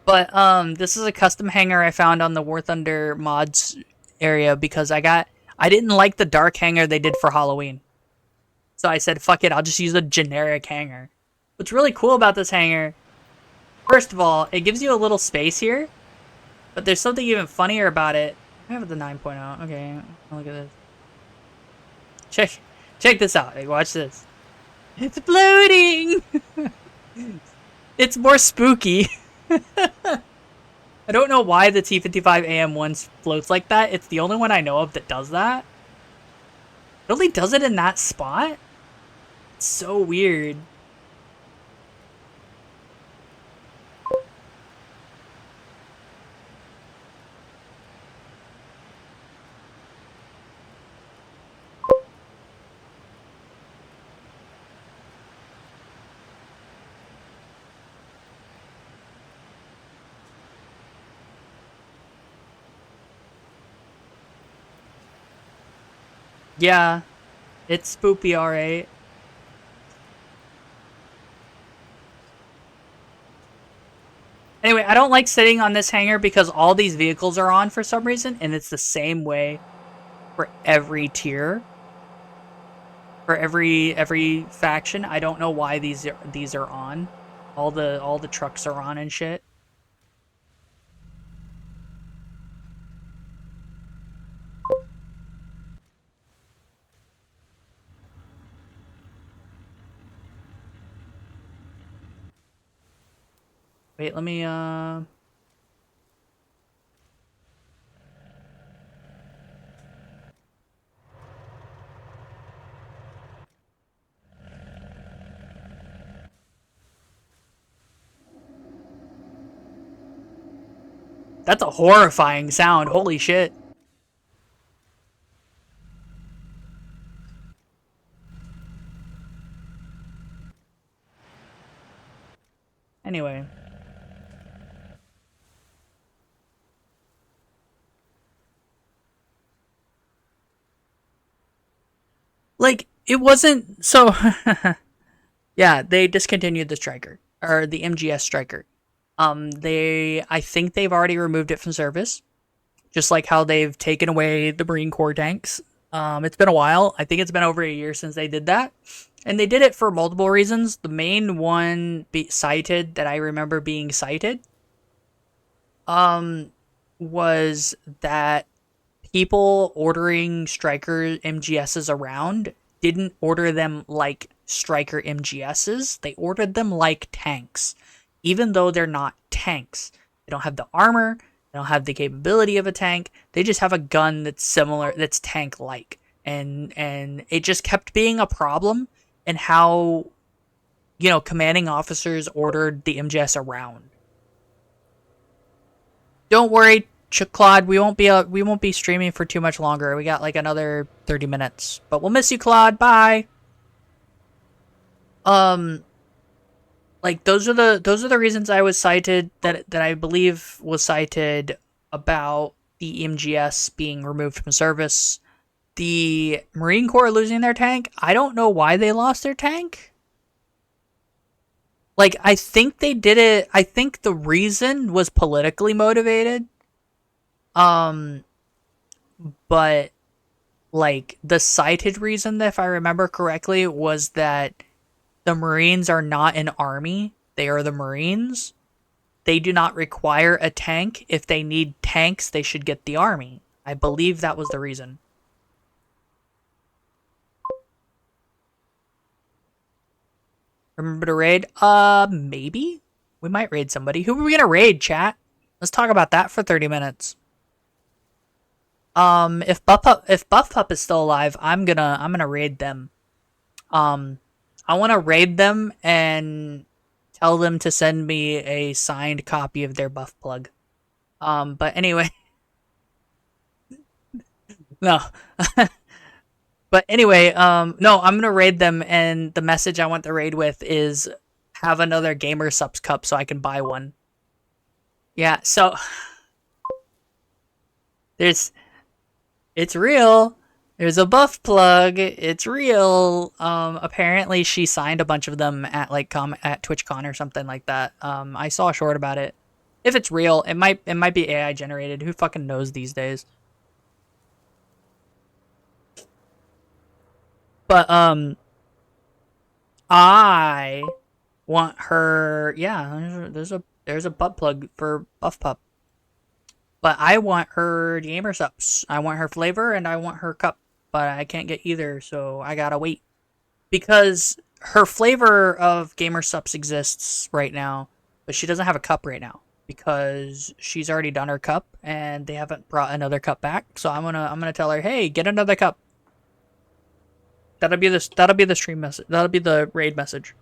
But this is a custom hangar I found on the War Thunder mods area because I didn't like the dark hangar they did for Halloween. So I said, fuck it, I'll just use a generic hangar. What's really cool about this hangar, first of all, it gives you a little space here. But there's something even funnier about it. I have the 9.0. Okay, look at this. Check this out. Hey, watch this. It's floating! It's more spooky. I don't know why the T55AM1 floats like that. It's the only one I know of that does that. It only does it in that spot? It's so weird. Yeah, it's spoopy, alright. Anyway, I don't like sitting on this hangar because all these vehicles are on for some reason, and it's the same way for every tier, for every faction. I don't know why these are on. All the trucks are on and shit. Wait, let me That's a horrifying sound. Holy shit. Anyway, like it wasn't so yeah, they discontinued the Striker or the MGS Striker. I think they've already removed it from service, just like how they've taken away the Marine Corps tanks. It's been a while. I think it's been over a year since they did that. And they did it for multiple reasons. The main one cited that I remember being cited um, was that people ordering Striker MGSs around didn't order them like Striker MGSs. They ordered them like tanks, even though they're not tanks. They don't have the armor, they don't have the capability of a tank. They just have a gun that's similar, that's tank like. And it just kept being a problem in how commanding officers ordered the MGS around. Don't worry, Claude. We won't be streaming for too much longer. We got like another 30 minutes, but we'll miss you, Claude. Bye. Um, like those are the reasons I was cited that I believe was cited about the MGS being removed from service. The Marine Corps losing their tank. I don't know why they lost their tank. Like I think they did it. I think the reason was politically motivated. Um, but like the cited reason, if I remember correctly, was that the Marines are not an army. They are the Marines. They do not require a tank. If they need tanks, they should get the army. I believe that was the reason. Remember to raid? Maybe. We might raid somebody. Who are we gonna raid, chat? Let's talk about that for 30 minutes. If Buff Pup is still alive, I'm gonna raid them. Um, I want to raid them and tell them to send me a signed copy of their buff plug. But anyway, no. But anyway, no, I'm gonna raid them, and the message I want the raid with is have another Gamer Subs cup so I can buy one. Yeah, so there's it's real. There's a buff plug. It's real. Apparently she signed a bunch of them at at TwitchCon or something like that. I saw a short about it. If it's real, it might be AI generated. Who fucking knows these days? But I want her. Yeah, there's a butt plug for Buff Pup. But I want her gamer subs. I want her flavor and I want her cup. But I can't get either, so I gotta wait. Because her flavor of gamer subs exists right now, but she doesn't have a cup right now because she's already done her cup and they haven't brought another cup back. So I'm gonna tell her, hey, get another cup. That'll be the stream message. That'll be the raid message.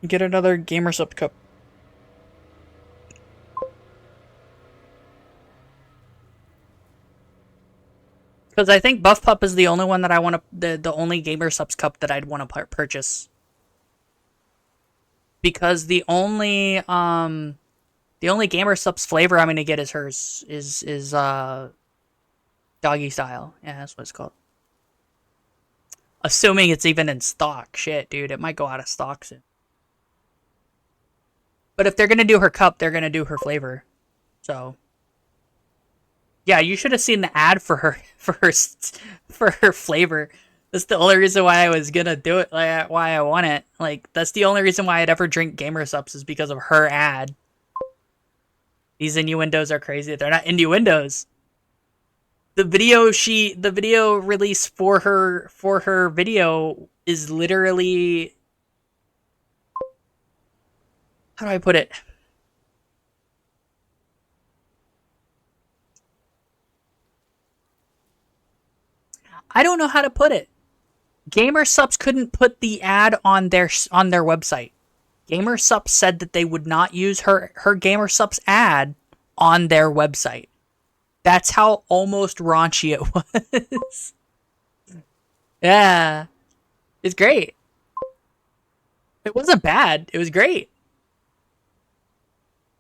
Get another gamer sub cup. Because I think Buff Pup is the only one that I want to, the only gamer subs cup that I'd want to purchase. Because the only gamer subs flavor I'm gonna get is hers is doggy style. Yeah, that's what it's called. Assuming it's even in stock. Shit, dude, it might go out of stock soon. But if they're gonna do her cup, they're gonna do her flavor. So, yeah, you should have seen the ad for her for her flavor. That's the only reason why I was gonna do it. Like, why I want it. Like, that's the only reason why I'd ever drink Gamer Supps is because of her ad. These innuendos are crazy. They're not innuendos. The video release for her video is literally, how do I put it? I don't know how to put it. Gamer Supps couldn't put the ad on their website. Gamer Supps said that they would not use her Gamer Supps ad on their website. That's how almost raunchy it was. Yeah. It's great. It wasn't bad. It was great.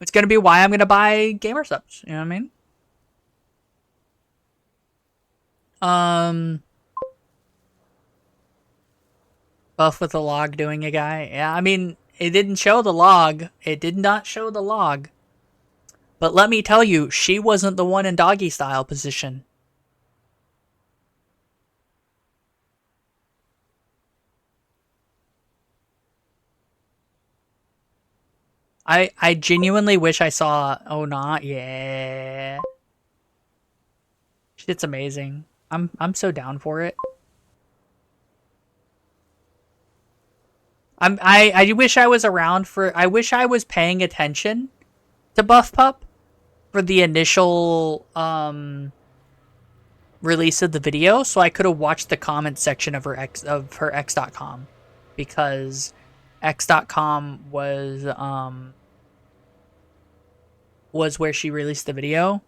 It's gonna be why I'm gonna buy Gamer Supps. You know what I mean? Buff with the log doing a guy. Yeah, I mean, it didn't show the log. It did not show the log. But let me tell you, she wasn't the one in doggy style position. I genuinely wish I saw. Oh, not yeah. Shit's amazing. I'm so down for it. I wish I was around for. I wish I was paying attention to Buff Pup for the initial release of the video, so I could have watched the comment section of her X.com, because X.com was where she released the video,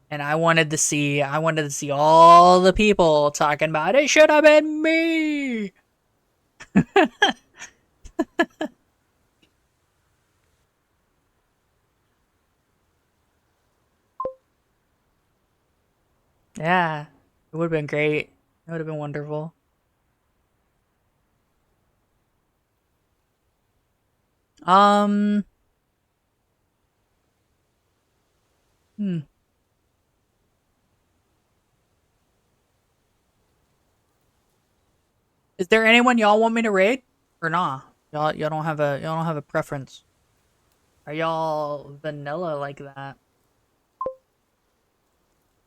and I wanted to see all the people talking about it should have been me. Yeah, it would have been great. It would have been wonderful. Um, hmm. Is there anyone y'all want me to raid or nah? Y'all don't have a preference. Are y'all vanilla like that?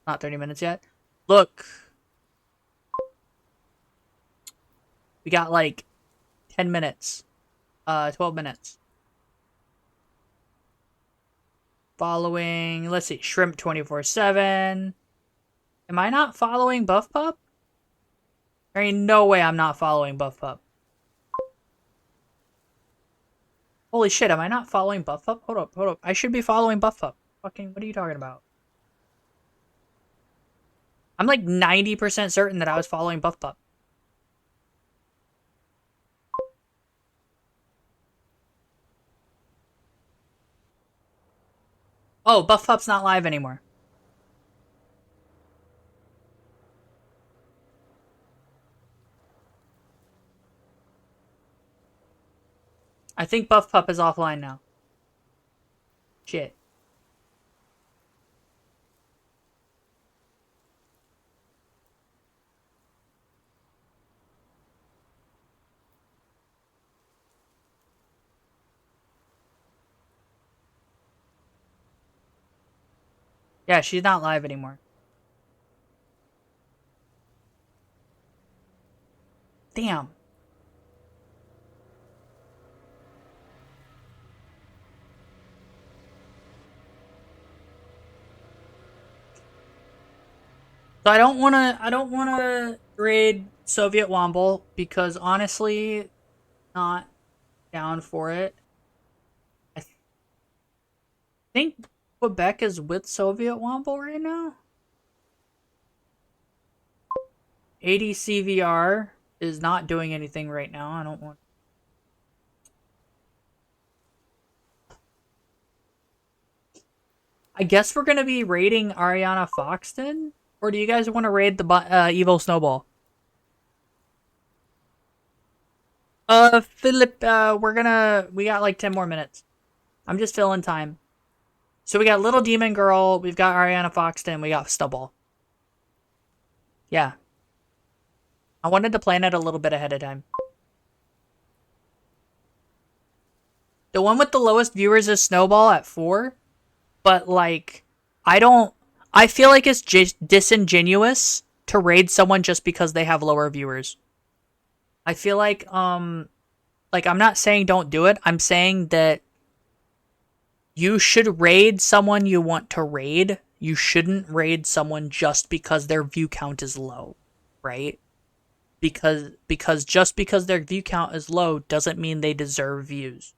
Not 30 minutes yet. Look, we got like 10 minutes. 12 minutes. Following, let's see, Shrimp 24/7. Am I not following Buff Pup? There ain't no way I'm not following Buff Pup. Holy shit, am I not following Buff Pup? Hold up. I should be following Buff Pup. Fucking, what are you talking about? I'm like 90% certain that I was following Buff Pup. Oh, Buff Pup's not live anymore. I think Buff Pup is offline now. Shit. Yeah, she's not live anymore. Damn. So I don't wanna raid Soviet Womble because honestly, not down for it. I think Quebec is with Soviet Womble right now. ADCVR is not doing anything right now. I don't want. I guess we're gonna be raiding Ariana Foxton, or do you guys want to raid the Evil Snowball? Philip, we got like 10 more minutes. I'm just filling time. So we got Little Demon Girl, we've got Ariana Foxton, we got Snowball. Yeah. I wanted to plan it a little bit ahead of time. The one with the lowest viewers is Snowball at 4, but like, I don't. I feel like it's just disingenuous to raid someone just because they have lower viewers. I feel like I'm not saying don't do it. I'm saying that you should raid someone you want to raid. You shouldn't raid someone just because their view count is low, right? Because just because their view count is low doesn't mean they deserve views.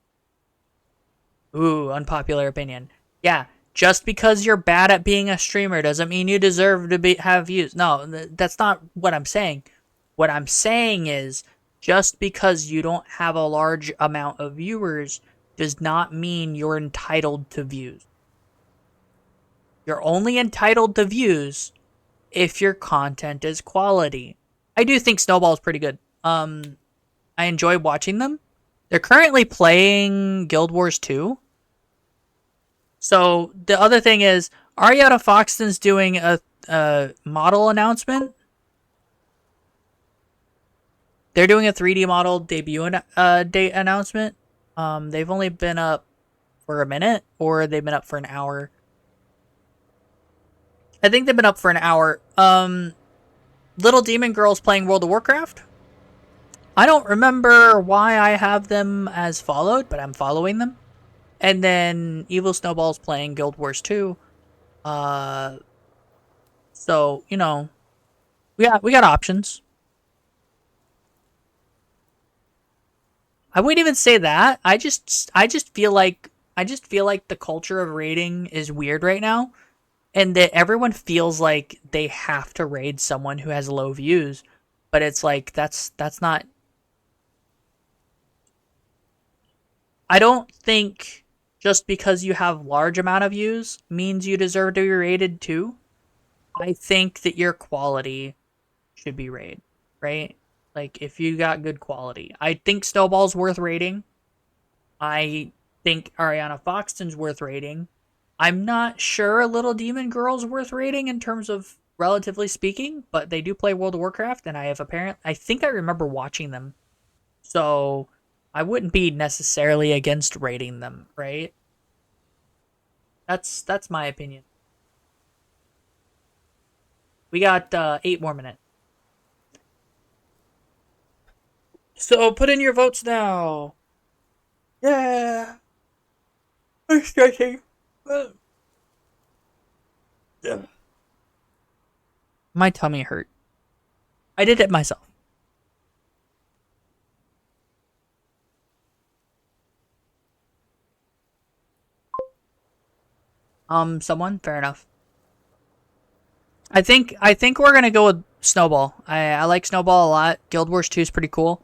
Ooh, unpopular opinion. Yeah, just because you're bad at being a streamer doesn't mean you deserve to have views. No, that's not what I'm saying. What I'm saying is just because you don't have a large amount of viewers does not mean you're entitled to views. You're only entitled to views if your content is quality. I do think Snowball is pretty good. I enjoy watching them. They're currently playing Guild Wars 2. So the other thing is, Ariana Foxton's doing a model announcement. They're doing a 3D model debut date announcement. They've only been up for a minute, or they've been up for an hour. I think they've been up for an hour. Little Demon Girl's playing World of Warcraft. I don't remember why I have them as followed, but I'm following them. And then Evil Snowball's playing Guild Wars 2. So, you know, we got options. I wouldn't even say that. I just feel like the culture of raiding is weird right now, and that everyone feels like they have to raid someone who has low views, but it's like that's not. I don't think just because you have large amount of views means you deserve to be rated too. I think that your quality should be rated, right? Like if you got good quality. I think Snowball's worth rating. I think Ariana Foxton's worth rating. I'm not sure Little Demon Girl's worth rating in terms of relatively speaking, but they do play World of Warcraft, and I think I remember watching them. So I wouldn't be necessarily against rating them, right? That's my opinion. We got 8 more minutes. So put in your votes now. Yeah. I'm stretching. My tummy hurt. I did it myself. Someone? Fair enough. I think we're gonna go with Snowball. I like Snowball a lot. Guild Wars 2 is pretty cool.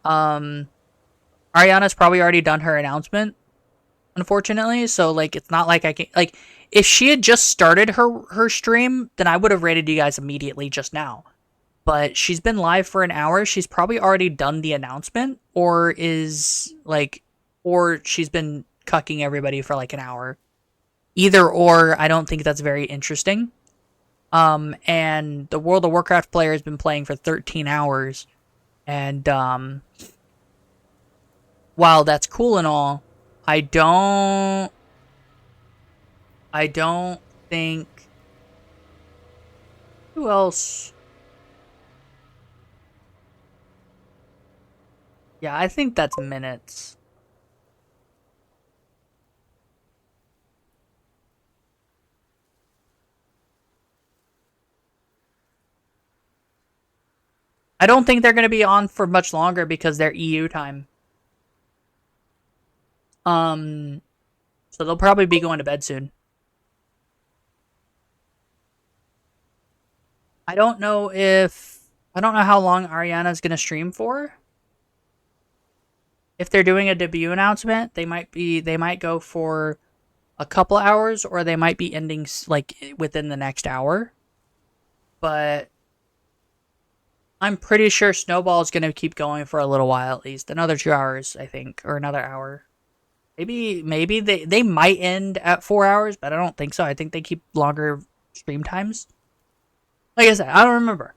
Um Ariana's probably already done her announcement, unfortunately, so like it's not like I can like if she had just started her stream, then I would have rated you guys immediately just now. But she's been live for an hour. She's probably already done the announcement, or she's been cucking everybody for like an hour. Either or, I don't think that's very interesting. And the World of Warcraft player has been playing for 13 hours, and while that's cool and all, I don't, I don't think. Who else? Yeah, I think that's minutes. I don't think they're going to be on for much longer because they're EU time. Um, so they'll probably be going to bed soon. I don't know how long Ariana's going to stream for. If they're doing a debut announcement, they might go for a couple hours, or they might be ending like within the next hour. But I'm pretty sure Snowball is going to keep going for a little while at least. Another 2 hours, I think, or another hour. Maybe they might end at 4 hours, but I don't think so. I think they keep longer stream times. Like I said, I don't remember.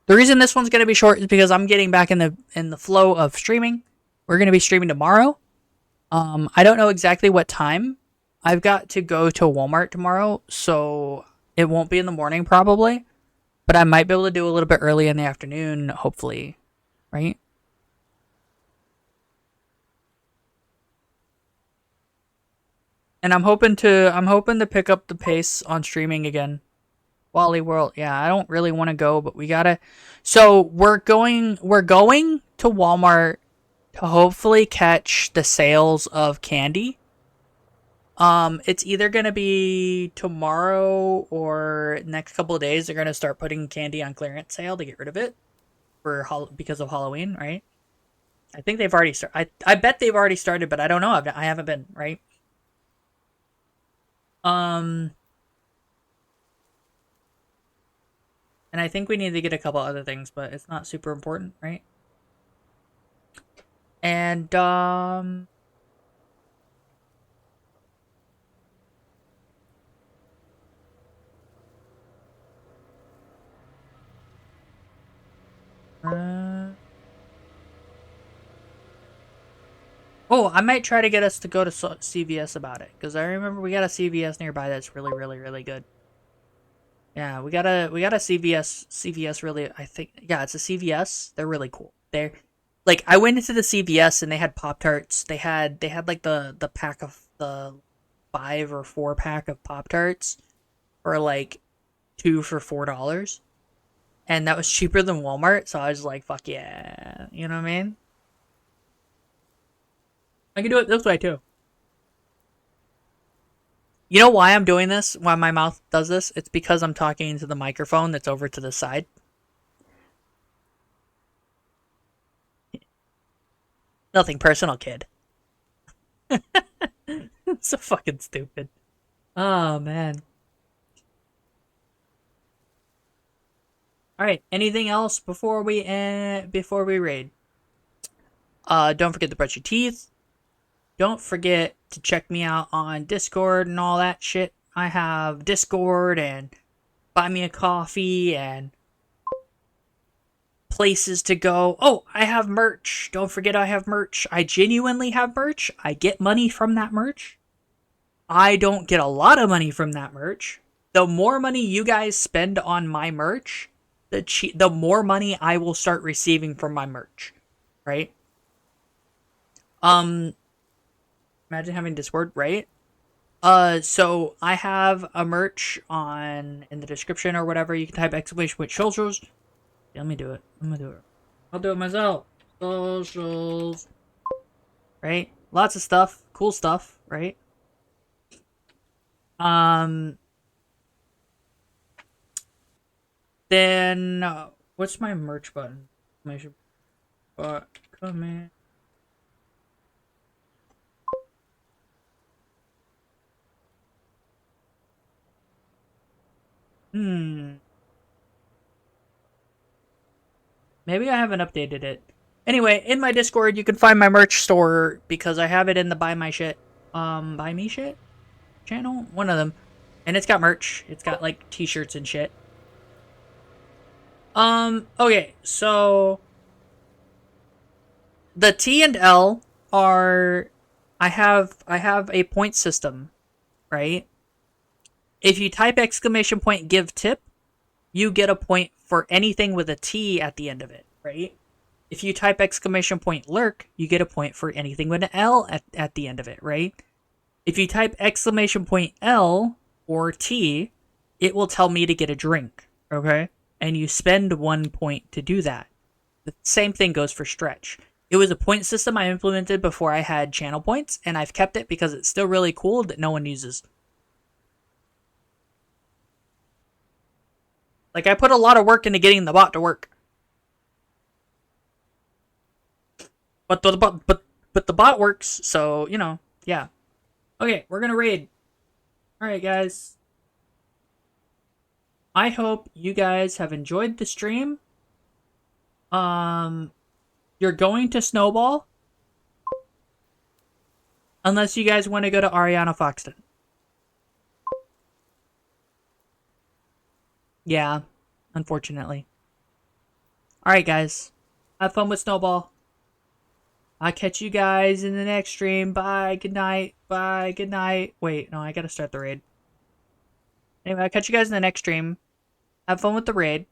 The reason this one's going to be short is because I'm getting back in the flow of streaming. We're going to be streaming tomorrow. I don't know exactly what time. I've got to go to Walmart tomorrow, so it won't be in the morning probably, but I might be able to do a little bit early in the afternoon, hopefully, right? And I'm hoping to pick up the pace on streaming again. Wally World, yeah, I don't really want to go, but we gotta. So we're going to Walmart to hopefully catch the sales of candy. It's either gonna be tomorrow or next couple of days. They're gonna start putting candy on clearance sale to get rid of it because of Halloween, right? I think they've already started. I bet they've already started, but I don't know. I haven't been, right. Um, and I think we need to get a couple other things, but it's not super important, right? And uh, oh, I might try to get us to go to CVS about it because I remember we got a CVS nearby that's really, really, really good. Yeah, we got a CVS really. I think yeah, it's a CVS. They're really cool. They're like I went into the CVS and they had Pop Tarts. They had like the pack of the 5 or 4 pack of Pop Tarts for like two for $4, and that was cheaper than Walmart. So I was like, fuck yeah, you know what I mean? I can do it this way too. You know why I'm doing this? Why my mouth does this? It's because I'm talking into the microphone that's over to the side. Nothing personal, kid. It's so fucking stupid. Oh man. All right. Anything else before we raid? Don't forget to brush your teeth. Don't forget to check me out on Discord and all that shit. I have Discord and buy me a coffee and places to go. Oh, I have merch. Don't forget I have merch. I genuinely have merch. I get money from that merch. I don't get a lot of money from that merch. The more money you guys spend on my merch, the more money I will start receiving from my merch, right? Um, imagine having Discord, right? So I have a merch on in the description or whatever. You can type exclamation point socials. Yeah, let me do it. I'm gonna do it. I'll do it myself. Socials, right? Lots of stuff, cool stuff, right? Um, then what's my merch button? But come in. Hmm. Maybe I haven't updated it. Anyway, in my Discord, you can find my merch store because I have it in the buy me shit channel, one of them, and it's got merch. It's got like t-shirts and shit. Okay, so the T and L are, I have a point system, right? If you type exclamation point give tip, you get a point for anything with a T at the end of it, right? If you type exclamation point lurk, you get a point for anything with an L at the end of it, right? If you type exclamation point L or T, it will tell me to get a drink, okay? And you spend 1 point to do that. The same thing goes for stretch. It was a point system I implemented before I had channel points, and I've kept it because it's still really cool that no one uses. Like, I put a lot of work into getting the bot to work. But the bot works, so, you know, yeah. Okay, we're gonna raid. Alright, guys. I hope you guys have enjoyed the stream. You're going to Snowball unless you guys want to go to Ariana Foxton. Yeah, unfortunately. All right, guys. Have fun with Snowball. I'll catch you guys in the next stream. Bye. Good night. Bye. Good night. Wait, no, I gotta start the raid. Anyway, I'll catch you guys in the next stream. Have fun with the raid.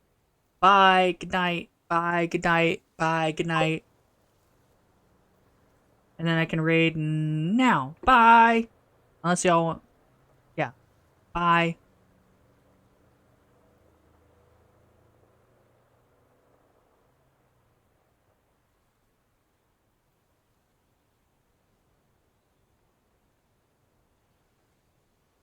Bye. Good night. Bye. Good night. Bye. Good night. And then I can raid now. Bye. Unless y'all want. Yeah. Bye.